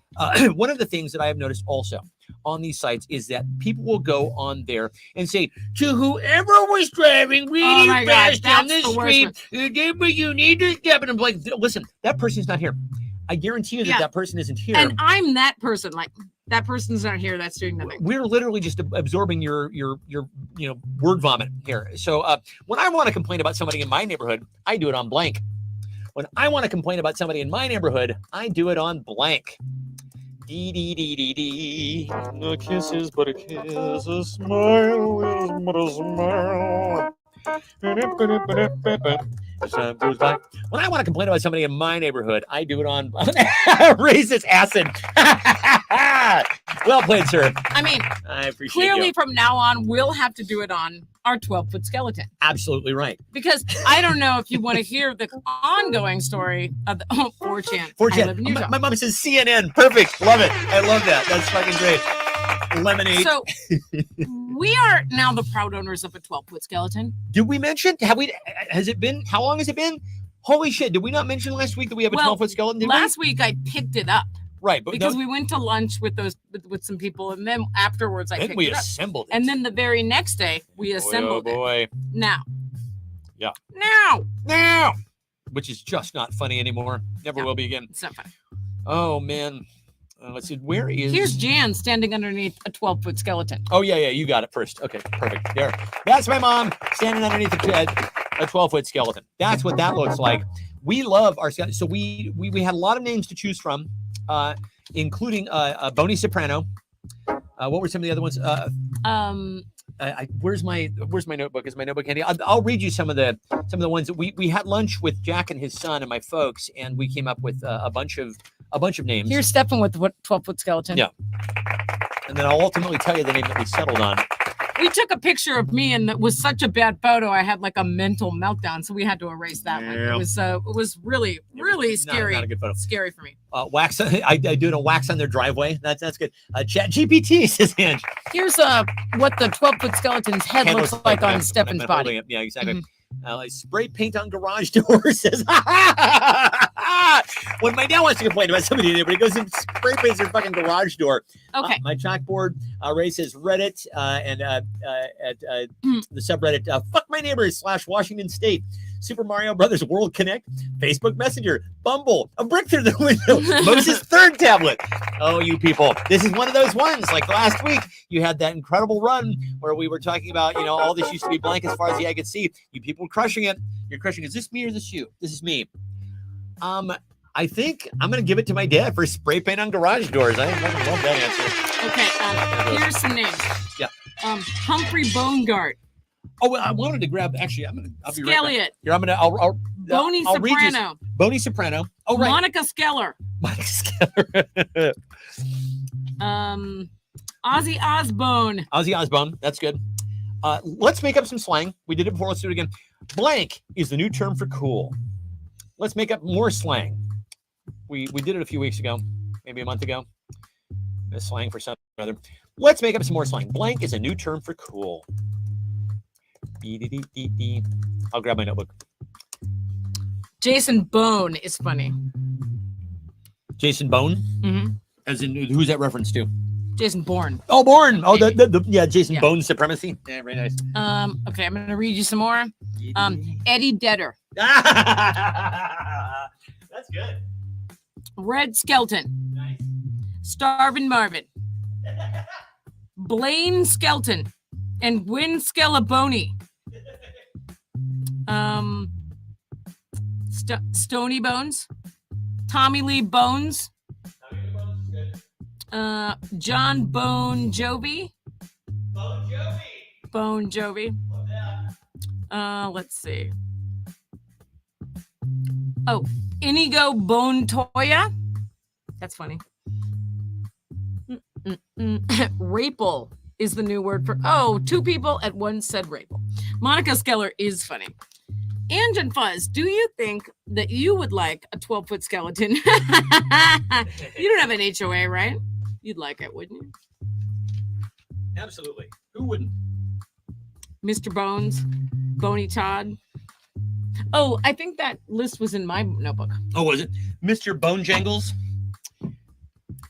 one of the things that I have noticed also on these sites is that people will go on there and say, to whoever was driving really my God, fast down that's the the worst street, you need to step. And I'm like, listen, that person's not here. I guarantee you that person isn't here. And I'm that person. Like, that person's not here. That's doing nothing. We're literally just absorbing your word vomit here. So when I want to complain about somebody in my neighborhood, I do it on blank. When I want to complain about somebody in my neighborhood, I do it on blank. D. No kisses, but a kiss. A smile is but a smile. When I want to complain about somebody in my neighborhood, I do it on racist acid. Well played, sir. I mean, I appreciate clearly you. from now on, we'll have to do it on our 12-foot skeleton. Absolutely right. Because I don't know if you want to hear the ongoing story of the 4chan. I live in 4chan. Utah. My mom says CNN. Perfect. Love it. I love that. That's fucking great. Lemonade. So we are now the proud owners of a 12-foot skeleton. Did we mention? Has it been? How long has it been? Holy shit! Did we not mention last week that we have a Well, 12-foot skeleton? Did Last week I picked it up we? Right, but because we went to lunch with with some people, and then afterwards I then picked we it up. assembled it. And then the very next day we assembled oh boy. it. Now. Yeah. Now. Which is just not funny anymore. Never No. will be again. It's not funny. Oh man. Let's see. Where is? Here's Jan standing underneath a 12-foot skeleton. Oh yeah, you got it first. Okay, perfect. There. That's my mom standing underneath a 12-foot skeleton. That's what that looks like. We love our skeleton. So we had a lot of names to choose from, including Boney Soprano. What were some of the other ones? Where's my notebook? Is my notebook handy? I'll read you some of the ones that we had lunch with Jack and his son and my folks, and we came up with a bunch of names. Here's Stefan with the 12-foot skeleton. Yeah. And then I'll ultimately tell you the name that we settled on. We took a picture of me, and it was such a bad photo. I had like a mental meltdown, so we had to erase that one. Yeah. It was really scary. Not a good photo. Scary for me. Wax. I do a wax on their driveway. That's good. Chat GPT says Ange. Here's what the 12-foot skeleton's head Hand looks looks like on that Stefan's I'm body. holding it. Yeah, exactly. Mhm. Like spray paint on garage doors says. When my dad wants to complain about somebody, but he goes and spray paints their fucking garage door. Okay. My chalkboard. Ray says Reddit and at the subreddit fuck my neighbors / Washington State. Super Mario Brothers World Connect, Facebook Messenger, Bumble, a brick through the window, Moses' third tablet. Oh, you people. This is one of those ones. Like last week, you had that incredible run where we were talking about, all this used to be blank as far as the eye could see. You people crushing it. You're crushing it. Is this me or is this you? This is me. I think I'm going to give it to my dad for spray paint on garage doors. I fucking love that answer. Okay. Here's some names. Yeah. Humphrey Bonegart. Oh, well, I wanted to grab, actually, I'll be right back. Skelliot. Here, I'll Boney I'll read you- Soprano. Boney Soprano. Oh, right. Monica Skeller. Monica Skeller. Ozzy Osbourne. Ozzy Osbourne. That's good. Let's make up some slang. We did it before. Let's do it again. Blank is the new term for cool. Let's make up more slang. We did it a few weeks ago, maybe a month ago. This slang for something or other. Let's make up some more slang. Blank is a new term for cool. I'll grab my notebook. Jason Bone is funny. Jason Bone? Mm-hmm. As in, who's that reference to? Jason Bourne. Oh, Bourne. Oh, yeah, Jason Yeah. Bone supremacy. Yeah, very nice. Okay, I'm gonna read you some more. Eddie Dedder. That's good. Red Skelton. Nice. Starvin' Marvin. Blaine Skelton. And Gwen Skelaboni. Stony Bones. Tommy Lee Bones. John Bon Jovi. Bon Jovi. Let's see. Oh, Inigo Bontoya. That's funny. Rapel is the new word for, two people at once said rapel. Monica Skeller is funny. Ange and Fuzz, do you think that you would like a 12-foot skeleton? You don't have an HOA, right? You'd like it, wouldn't you? Absolutely. Who wouldn't? Mr. Bones, Boney Todd. Oh, I think that list was in my notebook. Oh, was it? Mr. Bone Jangles?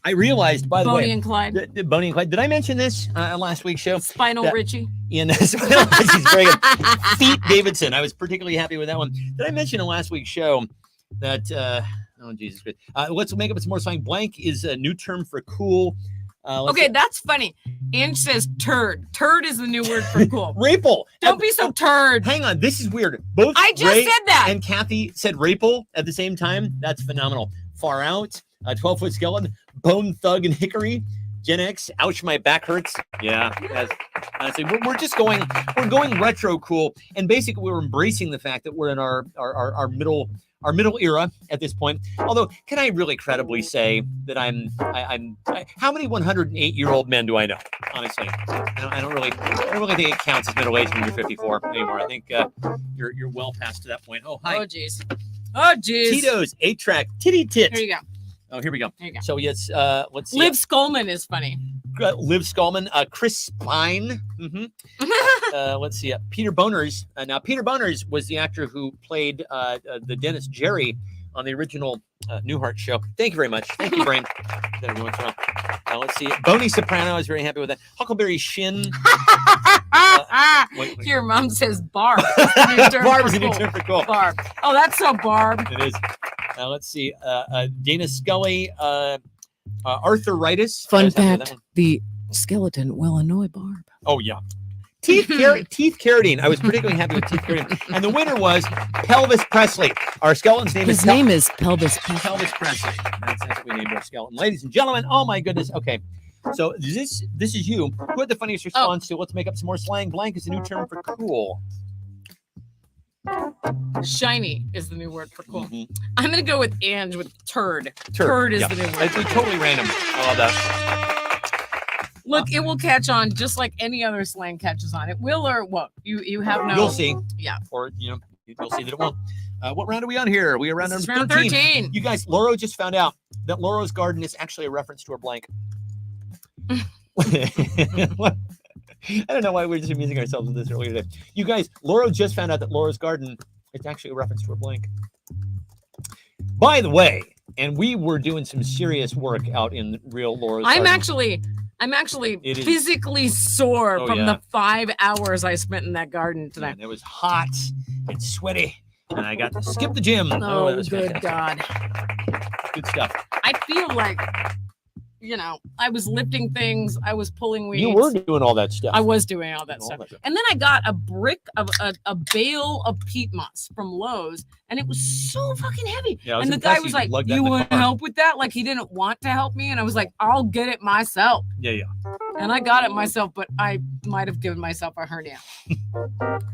I realized, by the Boney way, and Clyde. Boney and Clyde. Did I mention this on last week's show? Spinal that- Richie. Ian, he's very good. Feet Davidson. I was particularly happy with that one. Did I mention in last week's show that, oh, Jesus Christ. Let's make up some more slang. Blank is a new term for cool. Okay, that's funny. Ange says turd. Turd is the new word for cool. Rapel. Don't be so turd. Hang on. This is weird. Both I just Ray said that. and Kathy said Rapel at the same time. That's phenomenal. Far out. 12-foot skeleton. Bone Thug and Hickory. Gen X, ouch, my back hurts. Yeah, honestly, we're just going retro cool, and basically we're embracing the fact that we're in our middle era at this point. Although, can I really credibly say that I'm how many 108-year-old men do I know? Honestly, I don't really think it counts as middle age when you're 54 anymore. I think you're well past to that point. Oh, hi. Oh, jeez. Oh, jeez. Tito's 8-track titty tit. Here you go. Oh, here we go. There you go. So yes, let's see. Liv Skolman is funny. Liv Skolman, Chris Spine. Let's see. Peter Boners. Now, Peter Boners was the actor who played the dentist Jerry on the original Newhart show. Thank you very much. Thank you, Brain. Every once in a while. Let's see. Boney Soprano. I was very happy with that. Huckleberry Shin. Wait. Your mom says Barb. Barb is a new term for cool. Barb. Oh, that's so Barb. It is. Let's see. Dana Scully. Arthritis. Fun I was happy with that fact: one. the skeleton will annoy Barb. Oh, yeah. Teeth Carradine. I was particularly happy with Teeth Carradine. And the winner was Pelvis Presley. Our skeleton's name His is name is Pelvis Presley. Pelvis Presley. That's what we named our skeleton. Ladies and gentlemen, oh my goodness. Okay. So this is you. Who had the funniest response to let's make up some more slang? Blank is a new term for cool. Shiny is the new word for cool. Mhm. I'm gonna go with Ange with turd. Turd is yeah. the new word. It's totally random. I love that. Look, it will catch on just like any other slang catches on. It will or won't. You have no. You'll see. Yeah. Or you'll see that it won't. What round are we on here? We are round This is number round 13. 13. You guys, Laura just found out that Laura's garden is actually a reference to her blank. What? I don't know why we're just amusing ourselves with this earlier today. You guys, Laura just found out that Laura's garden is actually a reference to her blank. By the way, and we were doing some serious work out in real Laura's I'm garden. actually It is- physically sore Oh, from yeah. the 5 hours I spent in that garden today. And it was hot and sweaty, and I got to skip the gym. Oh, that was good fantastic. God. Good stuff. I feel like, I was lifting things. I was pulling weeds. You were doing all that stuff. I was doing all that All stuff. that stuff. And then I got a brick of a bale of peat moss from Lowe's, and it was so fucking heavy. Yeah, I was And the guy impressed was you like, lugged that "You in the want to car." help with that?" Like he didn't want to help me, and I was like, "I'll get it myself." Yeah. And I got it myself, but I might have given myself a hernia.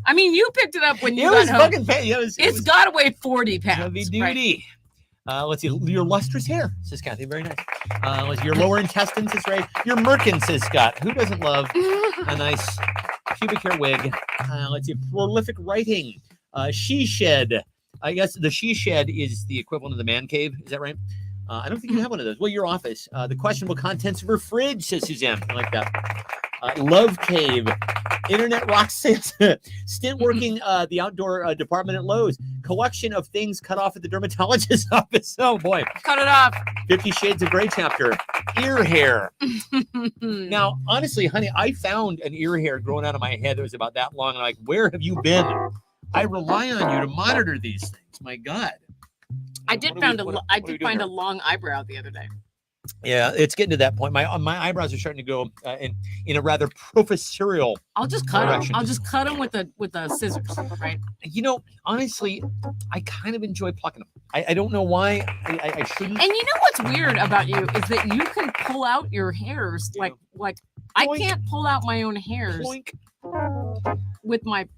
I mean, you picked it up when you It got was home. fucking pain. It's got to weigh 40 heavy pounds. duty. Right? Let's see. Your lustrous hair, says Kathy. Very nice. Let's see, your lower intestines, says Ray. Your merkin, says Scott. Who doesn't love a nice pubic hair wig? Let's see. Prolific writing. She shed. I guess the she shed is the equivalent of the man cave. Is that right? I don't think you have one of those. Well, your office. The questionable contents of her fridge, says Suzanne. I like that. Love cave. Internet rock Santa. Stint working the outdoor department at Lowe's. Collection of things cut off at the dermatologist's office. Oh boy. Cut it off. 50 Shades of Grey chapter. Ear hair. Now, honestly, honey, I found an ear hair growing out of my head that was about that long. And I'm like, where have you been? I rely on you to monitor these things. My God. I did find a long eyebrow the other day. Yeah, it's getting to that point. My eyebrows are starting to go in a rather professorial. I'll just cut them. Direction. I'll just cut them with the scissors, right? Honestly, I kind of enjoy plucking them. I don't know why I shouldn't. And you know what's weird about you is that you can pull out your hairs Yeah. like I Boink. can't pull out my own hairs Boink. with my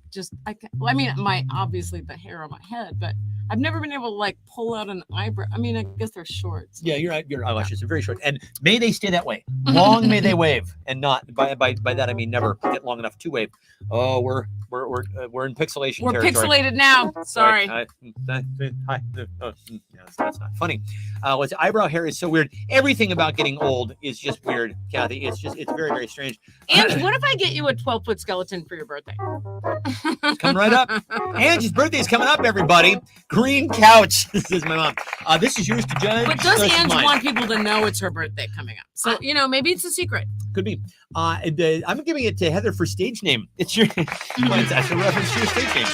my obviously the hair on my head, but I've never been able to like pull out an eyebrow. I mean, I guess they're short. So. Yeah, you're right. Your eyelashes are very short, and may they stay that way. Long may they wave, and not by that I mean never get long enough to wave. Oh, we're in pixelation We're territory. pixelated now. Sorry. Hi. That's not funny. What's eyebrow hair is so weird. Everything about getting old is just weird, Kathy. It's very, very strange. And what if I get you a 12-foot skeleton for your birthday? It's coming right up. Angie's birthday is coming up, everybody. Green couch. This is my mom. This is yours to judge. But does This is Ange mine. want people to know it's her birthday coming up? So, maybe it's a secret. Could be. I'm giving it to Heather for stage name. It's your. Well, it's actually a reference to your stage name.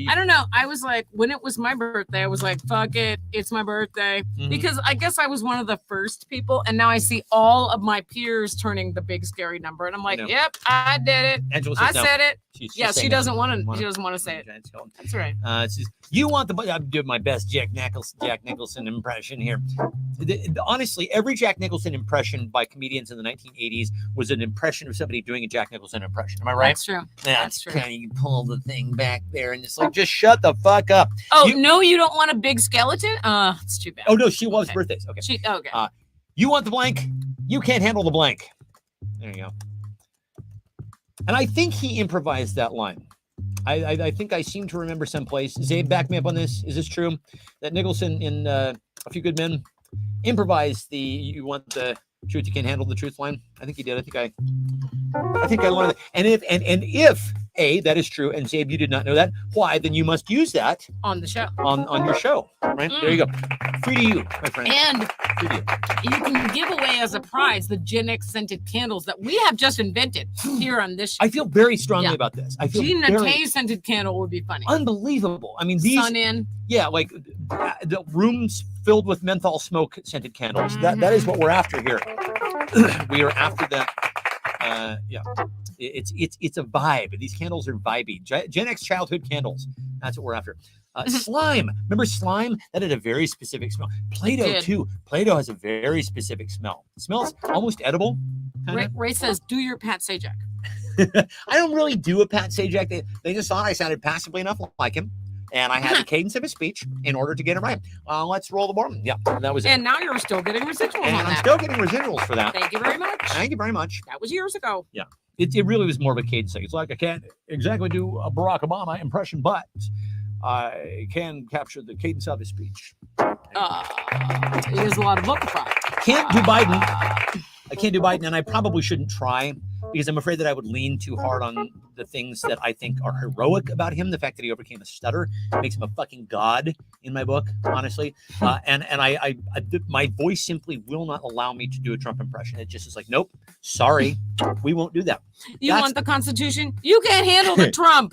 I don't know. I was like, when it was my birthday, I was like, fuck it. It's my birthday. Mhm. Because I guess I was one of the first people. And now I see all of my peers turning the big scary number. And I'm like, know. yep, I did it. Angela I says no. said it. She's Yeah, just she saying no. doesn't want to. Wanna- She doesn't want to say it. Giant skeleton. That's right. It says, you want the. I'm doing my best Jack Nicholson impression here. Honestly, every Jack Nicholson impression by comedians in the 1980s was an impression of somebody doing a Jack Nicholson impression. Am I right? That's true. That's true. Kind of you pull the thing back there and it's like, just shut the fuck up. Oh, You- no, you don't want a big skeleton? It's too bad. Oh no, she loves Okay. birthdays. Okay. Okay. You want the blank? You can't handle the blank. There you go. And I think he improvised that line. I think I seem to remember someplace. Zabe, back me up on this. Is this true? That Nicholson in A Few Good Men improvised the "You want the truth, you can't handle the truth" line. I think he did. I think I learned that. And if A, that is true, and Zabe, you did not know that, why? Then you must use that on the show. On your show, right? There you go. Free to you, my friend. And free to you. You can give away as a prize the Gen X scented candles that we have just invented here on this show. I feel very strongly about this. I feel Gina very Tay scented candle would be funny. unbelievable. I mean, these Sun in. yeah, like the rooms filled with menthol smoke scented candles. That is what we're after here. We are after that. Yeah, it's a vibe. These candles are vibey. Gen X childhood candles. That's what we're after. Slime. Remember slime? That had a very specific smell. Play-Doh too. Play-Doh has a very specific smell. It smells almost edible. Ray says, "Do your Pat Sajak." I don't really do a Pat Sajak. They just thought I sounded passively enough like him. And I had the cadence of his speech in order to get it right. Let's roll the board. Yeah, that was it. And now you're still getting residuals And on I'm that. still getting residuals for that. Thank you very much. Thank you very much. That was years ago. Yeah, it really was more of a cadence thing. It's like I can't exactly do a Barack Obama impression, but I can capture the cadence of his speech. It is a lot of vocal fry. Can't do Biden. I can't do Biden, and I probably shouldn't try because I'm afraid that I would lean too hard on the things that I think are heroic about him. The fact that he overcame a stutter makes him a fucking god in my book, honestly. And my voice simply will not allow me to do a Trump impression. It just is like, nope, sorry, we won't do that. You want the Constitution? You can't handle the Trump.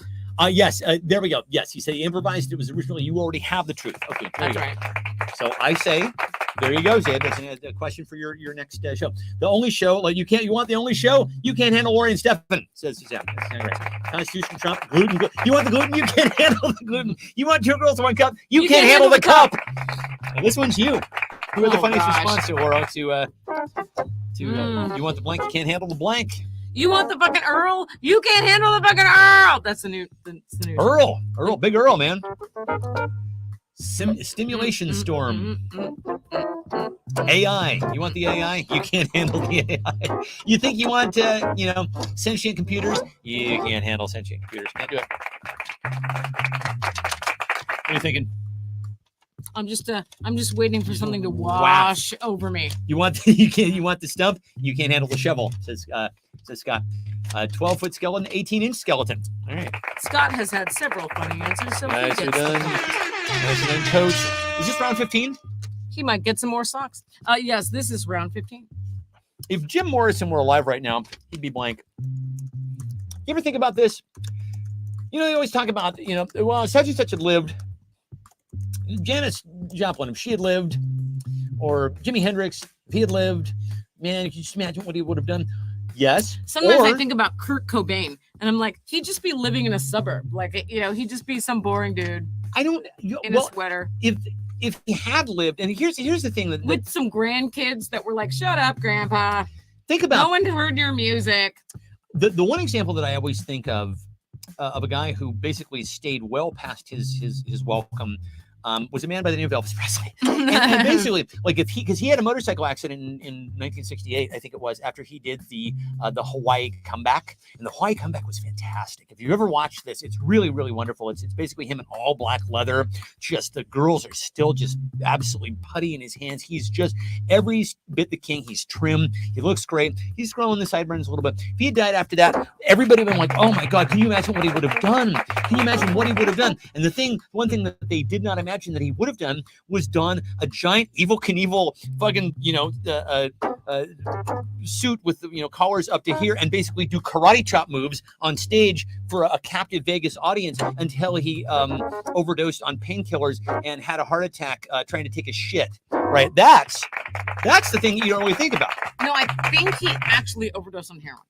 Yes, there we go. Yes, he said he improvised. It was originally, you already have the truth. Okay, there That's you right. go. So I say, there you go, Zabe. That's a question for your next show. The only show, like you want the only show? You can't handle Lori and Stefan, says Suzanne. Constitution, Trump, gluten. You want the gluten? You can't handle the gluten. You want 2 girls, 1 cup? You can't handle the cup. And this one's you. Who had the funniest response to Laura you want the blank? You can't handle the blank. You want the fucking Earl? You can't handle the fucking Earl. That's the new. Earl, big Earl, man. Stimulation storm. AI. You want the AI? You can't handle the AI. You think you want, sentient computers? You can't handle sentient computers. Can't do it. What are you thinking? I'm just waiting for something to wash over me. You want the stump? You can't handle the shovel, says Scott. 12-foot skeleton, 18-inch skeleton. All right. Scott has had several funny answers, so Nicely done. Nicely done, Coach. Is this round 15? he might get some more socks. Yes, this is round 15. If Jim Morrison were alive right now, he'd be blank. You ever think about this? They always talk about, well, such and such had lived. Janis Joplin, if she had lived, or Jimi Hendrix, if he had lived, man, can you just imagine what he would have done? Yes. Sometimes I think about Kurt Cobain, and I'm like, he'd just be living in a suburb. Like, he'd just be some boring dude in a sweater. If he had lived, and here's the thing that with some grandkids that were like, shut up, Grandpa. Think about. No one heard your music. The one example that I always think of a guy who basically stayed well past his welcome was a man by the name of Elvis Presley. and basically, like because he had a motorcycle accident in 1968, I think it was, after he did the Hawaii comeback, and the Hawaii comeback was fantastic. If you've ever watched this, it's really, really wonderful. It's basically him in all black leather. Just the girls are still just absolutely putty in his hands. He's just every bit the king. He's trim. He looks great. He's growing the sideburns a little bit. If he had died after that, everybody would have been like, oh my God, can you imagine what he would have done? Can you imagine what he would have done? And one thing that they did not imagine that he would have done was don a giant Evel Knievel fucking suit with collars up to here and basically do karate chop moves on stage for a captive Vegas audience until he overdosed on painkillers and had a heart attack trying to take a shit. Right, that's the thing you don't really think about. No, I think he actually overdosed on heroin.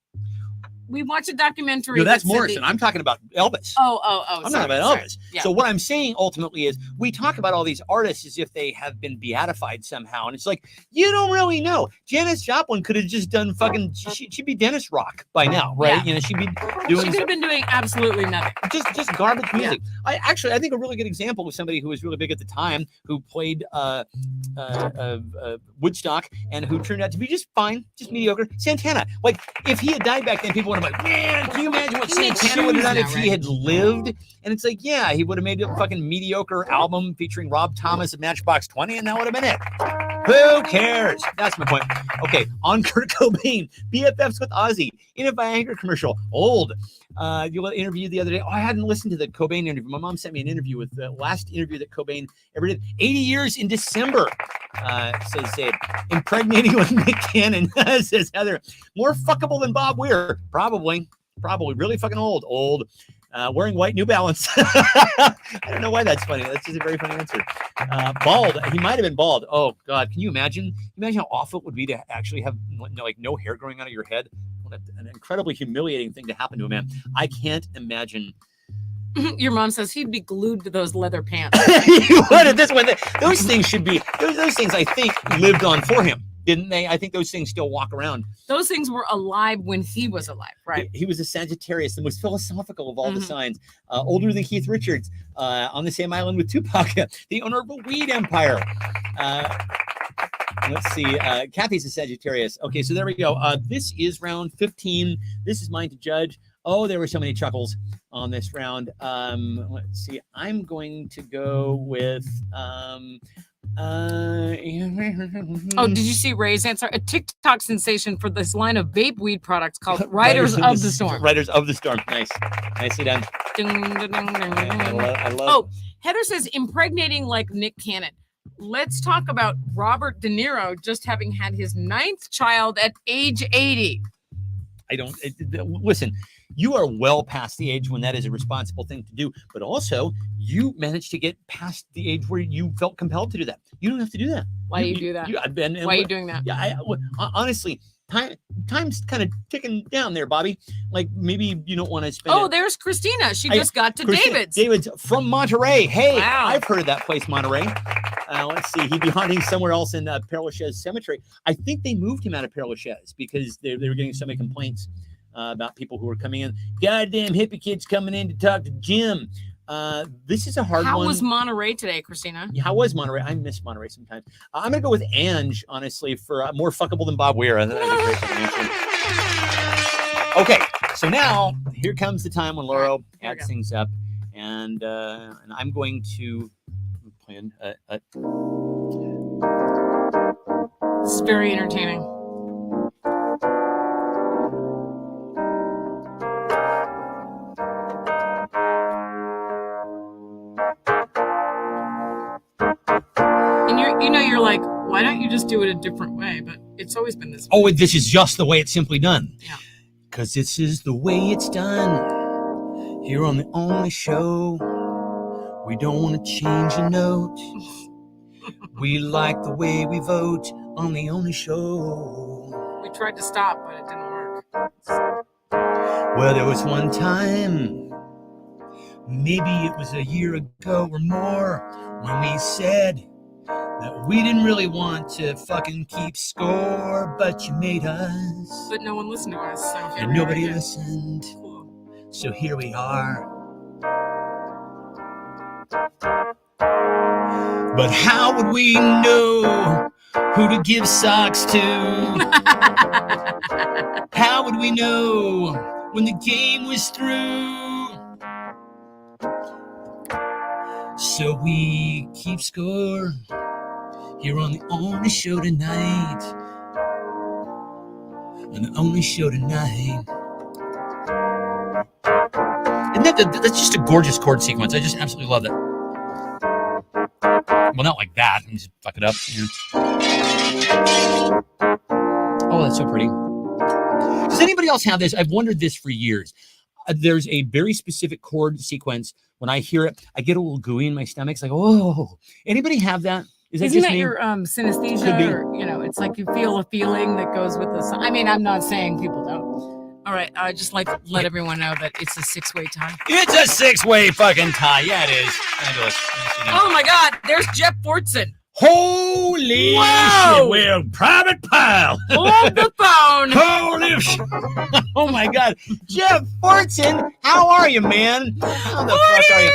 We watched a documentary. No, that's Morrison. I'm talking about Elvis. Oh. I'm talking about Elvis. Yeah. So what I'm saying ultimately is we talk about all these artists as if they have been beatified somehow. And it's like, you don't really know. Janis Joplin could have just done fucking, she'd be Dennis Rock by now, right? Yeah. She'd be doing. She could have been doing absolutely nothing. Just garbage music. Yeah. I think a really good example was somebody who was really big at the time who played Woodstock and who turned out to be just fine, just mediocre. Santana. Like if he had died back then, people would I'm like, man, can you imagine what He makes Santana would have done shoes if now, he right? had lived? And it's like, yeah, he would have made a fucking mediocre album featuring Rob Thomas and Matchbox 20, and that would have been it. Who cares? That's my point. Okay, on Kurt Cobain, BFFs with Ozzy in a Viagra commercial. Old. You interview the other day. Oh, I hadn't listened to the Cobain interview. My mom sent me an interview with the last interview that Cobain ever did. 80 years in December, says Zabe. Impregnating with Nick Cannon, says Heather. More fuckable than Bob Weir. Probably. Really fucking old. Wearing white New Balance. I don't know why that's funny. That's just a very funny answer. Bald. He might have been bald. Oh God, can you imagine? Imagine how awful it would be to actually have no hair growing out of your head. What an incredibly humiliating thing to happen to a man. I can't imagine. Your mom says he'd be glued to those leather pants. You would at this one. Those things should be. Those things I think lived on for him, didn't they? I think those things still walk around. Those things were alive when he was alive, right? He was a Sagittarius, the most philosophical of all the signs. Older than Keith Richards, on the same island with Tupac, the owner of a weed empire. Let's see. Kathy's a Sagittarius. Okay, so there we go. This is round 15. This is mine to judge. Oh, there were so many chuckles on this round. Let's see. I'm going to go with. Oh, did you see Ray's answer? A TikTok sensation for this line of vape weed products called Riders of the Storm. Riders of the Storm. Nice. Nicely done. Ding, ding, ding, ding, I ding. love Oh, Heather says impregnating like Nick Cannon. Let's talk about Robert De Niro just having had his 9th child at age 80. Listen, you are well past the age when that is a responsible thing to do, but also you managed to get past the age where you felt compelled to do that. You don't have to do that. Why do you do that? Why are you doing that? Yeah, honestly, time's kind of ticking down there, Bobby. Like maybe you don't want to spend. Oh, there's Christina. She just got to David's. David's from Monterey. Hey, Wow. I've heard of that place, Monterey. Let's see. He'd be hunting somewhere else in Père Lachaise Cemetery. I think they moved him out of Père Lachaise because they were getting so many complaints about people who were coming in. Goddamn hippie kids coming in to talk to Jim. This is a hard one. How was Monterey today, Christina? How was Monterey? I miss Monterey sometimes. I'm going to go with Ange, honestly, for more fuckable than Bob Weir. I think that'd be a great fucking answer. Okay, so now here comes the time when Laura adds things up, and I'm going to plan. It's very entertaining. And you're like, why don't you just do it a different way? But it's always been this way. Oh, this is just the way it's simply done. Yeah. Because this is the way it's done here on The Only Show. We don't want to change a note. We like the way we vote on The Only Show. We tried to stop, but it didn't work. Well, there was one time, maybe it was a year ago or more, when we said that we didn't really want to fucking keep score, but you made us. But no one listened to us. So here And we are nobody again. listened. Cool. So here we are. But how would we know who to give socks to? How would we know when the game was through? So we keep score here on The Only Show tonight. On The Only Show tonight. Isn't that's just a gorgeous chord sequence. I just absolutely love that. Well, not like that. Let me just fuck it up. Oh, that's so pretty. Does anybody else have this? I've wondered this for years. There's a very specific chord sequence. When I hear it, I get a little gooey in my stomach. It's like, oh. Anybody have that? Is that Isn't just that me? your Could be. synesthesia? Or, it's like you feel a feeling that goes with the song. I mean, I'm not saying people don't. All right, I just like to let everyone know that it's a 6-way tie. It's a 6-way fucking tie. Yeah, it is. Fabulous. Oh my God, there's Jeff Fortson. Holy Wow. shit. Well, private pile. Hold the phone. Holy shit. Oh my God. Jeff Fortson, how are you, man? How the fuck are you?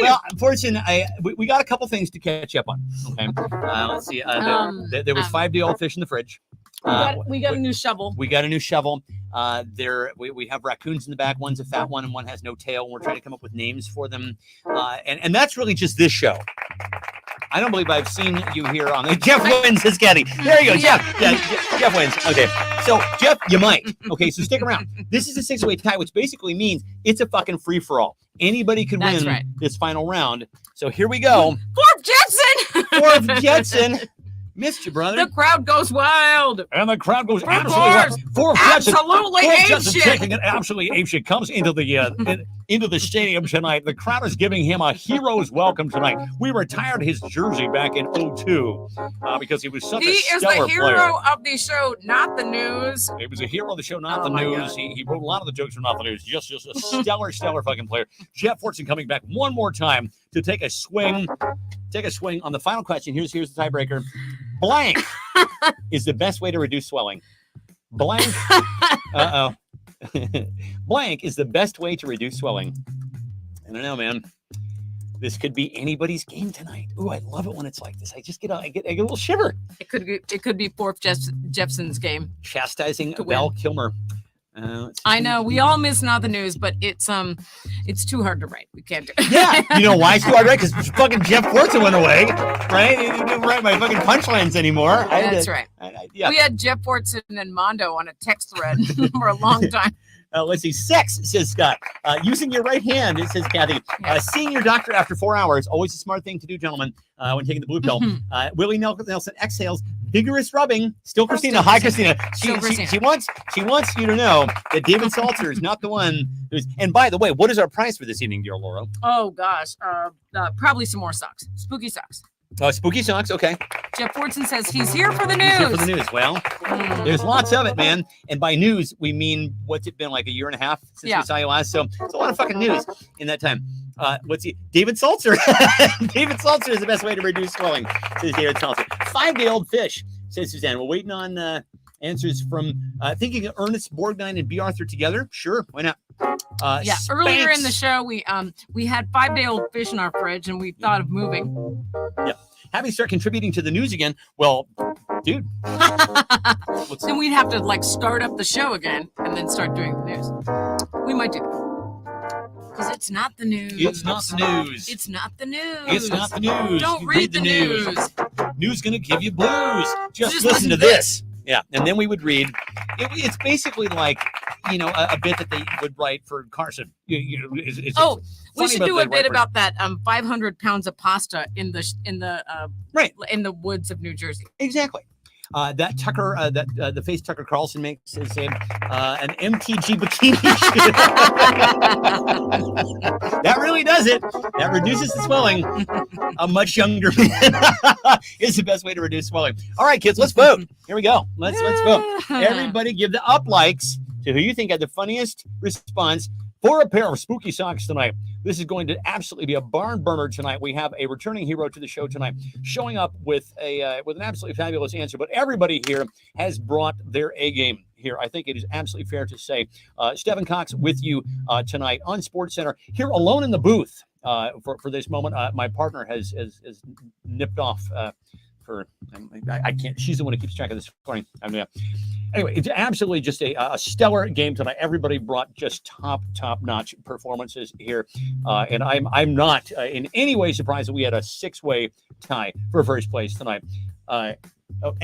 Well, Fortson, we got a couple things to catch up on. Okay. Let's see. There was 5-day-old fish in the fridge. We got a new shovel. We got a new shovel. We have raccoons in the back. One's a fat one and one has no tail. And we're trying to come up with names for them. And that's really just this show. I don't believe I've seen you here on it. Jeff wins, says Caddy. There you go, Jeff. Yeah, Jeff wins. Okay. So, Jeff, you might. Okay, so stick around. This is a 6-way tie, which basically means it's a fucking free-for-all. Anybody could win this final round. So here we go. Fourth Jetson! Fourth Jetson. Missed you, brother. The crowd goes wild. And the crowd goes absolutely Fourth wild. Fourth Jetson. Absolutely Fourth Jetson apeshit. taking it absolutely apeshit. Comes into the stadium tonight. The crowd is giving him a hero's welcome tonight. We retired his jersey back in 2002 because he was such He a is stellar the hero player. of the show, not the news. He was a hero of the show, not Oh the my news. God. He wrote a lot of the jokes were not the news. Just a stellar fucking player. Jeff Fortson coming back one more time to take a swing. Take a swing on the final question. Here's the tiebreaker. Blank is the best way to reduce swelling. Blank. Blank is the best way to reduce swelling. I don't know, man. This could be anybody's game tonight. Ooh, I love it when it's like this. I get a little shiver. It could be Fourth Jepson's game. Chastising To Val win. Kilmer. I know we all miss not the news, but it's too hard to write. We can't do it. Yeah, you know why it's too hard, right? Because fucking Jeff Fortson went away, right? He didn't write my fucking punchlines anymore. That's right. Yeah. We had Jeff Fortson and Mondo on a text thread for a long time. Let's see. Sex, says Scott. Using your right hand, it says Kathy. Seeing your doctor after 4 hours, always a smart thing to do, gentlemen, when taking the blue pill. Willie Nelson exhales. Vigorous rubbing. Still Christina. Hi, Christina. She wants you to know that David Salter is not the one who's. And by the way, what is our prize for this evening, dear Laura? Oh gosh, probably some more socks. Spooky socks. Spooky socks. Okay. Jeff Fortson says he's here for the news. He's here for the news. Well, there's lots of it, man. And by news, we mean what's it been like a year and a half since we saw you last? So it's a lot of fucking news in that time. David Salter. David Salter is the best way to reduce swelling, says David Salter. 5-day-old fish, says Suzanne. We're waiting on answers from thinking of Ernest Borgnine and B. Arthur together. Sure, why not? Earlier in the show, we had 5-day-old fish in our fridge, and we thought of moving. Yeah, having start contributing to the news again. Well, dude, then we'd have to start up the show again and then start doing the news. We might do that because it's not the news. It's not the news. It's not the news. It's not the news. Don't You read the news. News gonna give you blues. Just listen to this. Yeah, and then we would read. It's basically like, a bit that they would write for Carson. We should do a bit about that 500 pounds of pasta in the woods of New Jersey. Exactly. That Tucker, the face Tucker Carlson makes is an MTG bikini. That really does it. That reduces the swelling. A much younger man is the best way to reduce swelling. All right, kids, let's vote. Here we go. Let's vote. Everybody give the up likes to who you think had the funniest response for a pair of spooky socks tonight. This is going to absolutely be a barn burner tonight. We have a returning hero to the show tonight, showing up with an absolutely fabulous answer. But everybody here has brought their A game here. I think it is absolutely fair to say. Stephen Cox with you tonight on SportsCenter, here alone in the booth for this moment. My partner has nipped off. I can't. She's the one who keeps track of this recording. Anyway, it's absolutely just a stellar game tonight. Everybody brought just top notch performances here, and I'm not in any way surprised that we had a 6-way tie for first place tonight. And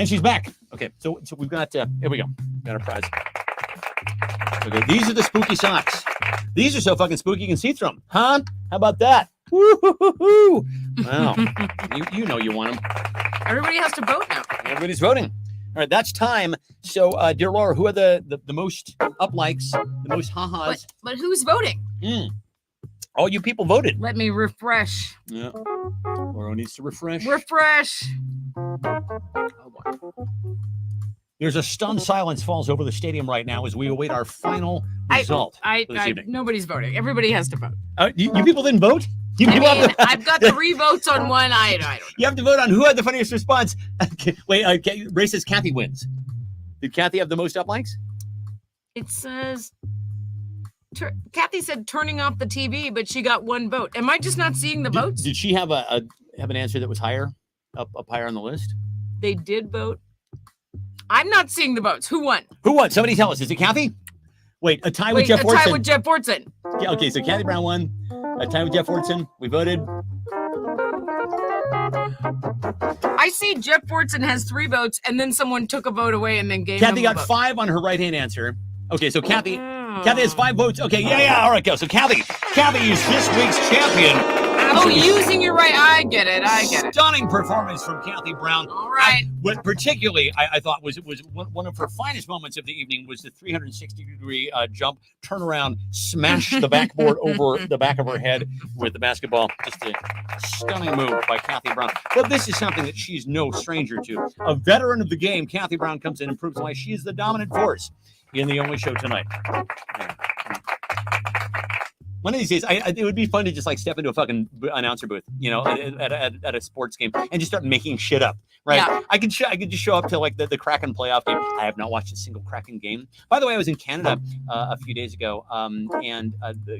she's back. Okay, so we've got. Here we go. Got a prize. Okay, these are the spooky socks. These are so fucking spooky you can see through them, huh? How about that? Woo-hoo-hoo-hoo. Wow, you know you want them. Everybody has to vote now. Everybody's voting. All right, that's time. So, dear Laura, who are the most up likes, the most ha-has? But who's voting? All you people voted. Let me refresh. Yeah. Laura needs to refresh. Refresh. There's a stunned silence falls over the stadium right now as we await our final result for this evening. Nobody's voting. Everybody has to vote. You people didn't vote? I've got 3 votes on one. I don't know. You have to vote on who had the funniest response. Wait, Ray says Kathy wins. Did Kathy have the most up likes? It says Kathy said turning off the TV, but she got 1 vote. Am I just not seeing the votes? Did she have an answer that was higher, up higher on the list? They did vote. I'm not seeing the votes. Who won? Who won? Somebody tell us. Is it Kathy? Wait, a tie with Wait, Jeff a tie Fortson. with Jeff Fortson. Yeah, okay, so Kathy Brown won. A tie with Jeff Fortson. We voted. I see Jeff Fortson has 3 votes, and then someone took a vote away and then gave Kathy him a got vote. 5 on her right-hand answer. Okay, so Kathy Oh. has 5 votes. Okay, yeah. All right, go. So Kathy is this week's champion. Oh, Absolutely using your right. I get it. stunning performance from Kathy Brown. All right. What particularly I thought was one of her finest moments of the evening was the 360-degree jump, turnaround, smash the backboard over the back of her head with the basketball. Just a stunning move by Kathy Brown. But this is something that she's no stranger to. A veteran of the game, Kathy Brown comes in and proves why she is the dominant force in the only show tonight. One of these days, it would be fun to just like step into a fucking announcer booth, you know, at a sports game and just start making shit up, right? Yeah. I could just show up to like the Kraken playoff game. I have not watched a single Kraken game. By the way, I was in Canada a few days ago, and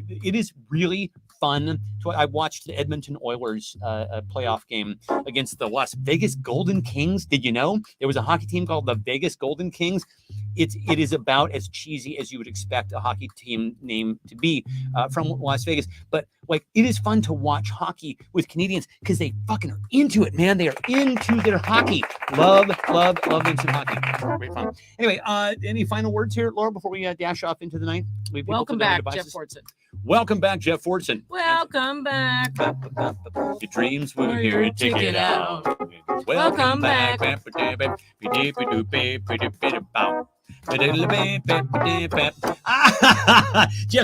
it is really fun. I watched the Edmonton Oilers playoff game against the Las Vegas Golden Kings. Did you know there was a hockey team called the Vegas Golden Kings? It is about as cheesy as you would expect a hockey team name to be from Las Vegas. But like, it is fun to watch hockey with Canadians because they fucking are into it, man. They are into their hockey. Love them some hockey. Great fun. Anyway, any final words here, Laura, before we dash off into the night? Leave people Welcome to their back, Jeff devices? Fortson. Welcome back, Jeff Fortson. Welcome back. Your dreams were Were here your to take it out. Welcome back. Jeff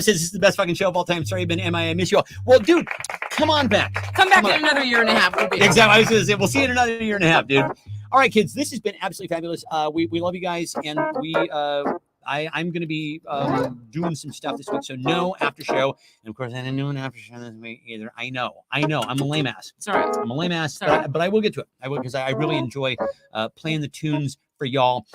says this is the best fucking show of all time. Sorry, I've been MIA. I miss you all. Well, dude, come on back. Come back Come in on. another year and a half. We'll be Exactly. I was going to say, we'll see you in another year and a half, dude. All right, kids, this has been absolutely fabulous. We love you guys, and I'm going to be doing some stuff this week, so no after show. And of course, I didn't do an after show this week either. I know. I'm a lame ass. It's all right. I'm a lame ass, Sorry. but I will get to it. I will, because I really enjoy playing the tunes for y'all.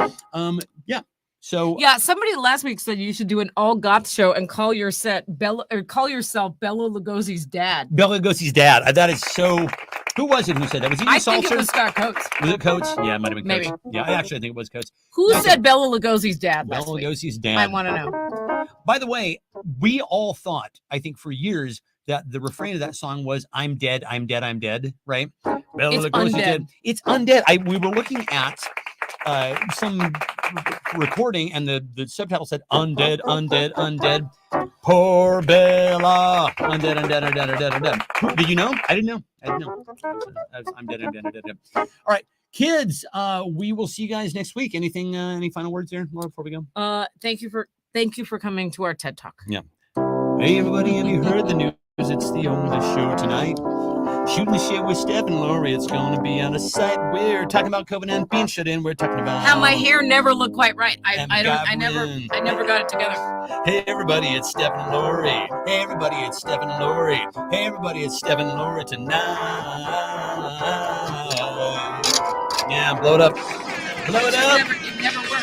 Yeah. So Yeah, somebody last week said you should do an all goth show and call your set Bella or call yourself Bella Lugosi's dad. Bela Lugosi's dad. That is so. Who was it who said that? Was it you, I think it Salter? was Scott Coates. Was it Coates? Yeah, it might have been Coates. Maybe. Yeah, I actually think it was Coates. Who Yeah, said Bella Lugosi's dad Bela last week? Lugosi's I dad. want to know. By the way, we all thought, I think for years, that the refrain of that song was "I'm dead, I'm dead, I'm dead." Right? Bela It's Lugosi's undead. dead. It's undead. We were looking at some recording, and the subtitle said "Undead, Undead, Undead." Poor Bella. Undead, undead, undead, undead, undead. Did you know? I didn't know. I'm dead, I'm dead, I'm dead, I'm dead. All right, kids. We will see you guys next week. Anything? Any final words there, Laura, before we go? Thank you for coming to our TED Talk. Hey, everybody, have you heard the news? It's the only show tonight. Shooting the shit with Steph and Lori. It's going to be on a site. We're talking about COVID-19 being shut in. We're talking about How my hair never looked quite right. And I Gabrielle. never got it together. Hey, everybody, it's Steph and Lori. Hey, everybody, it's Steph and Lori. Hey, everybody, it's Steph and Lori tonight. Yeah, blow it up. Blow it up. It never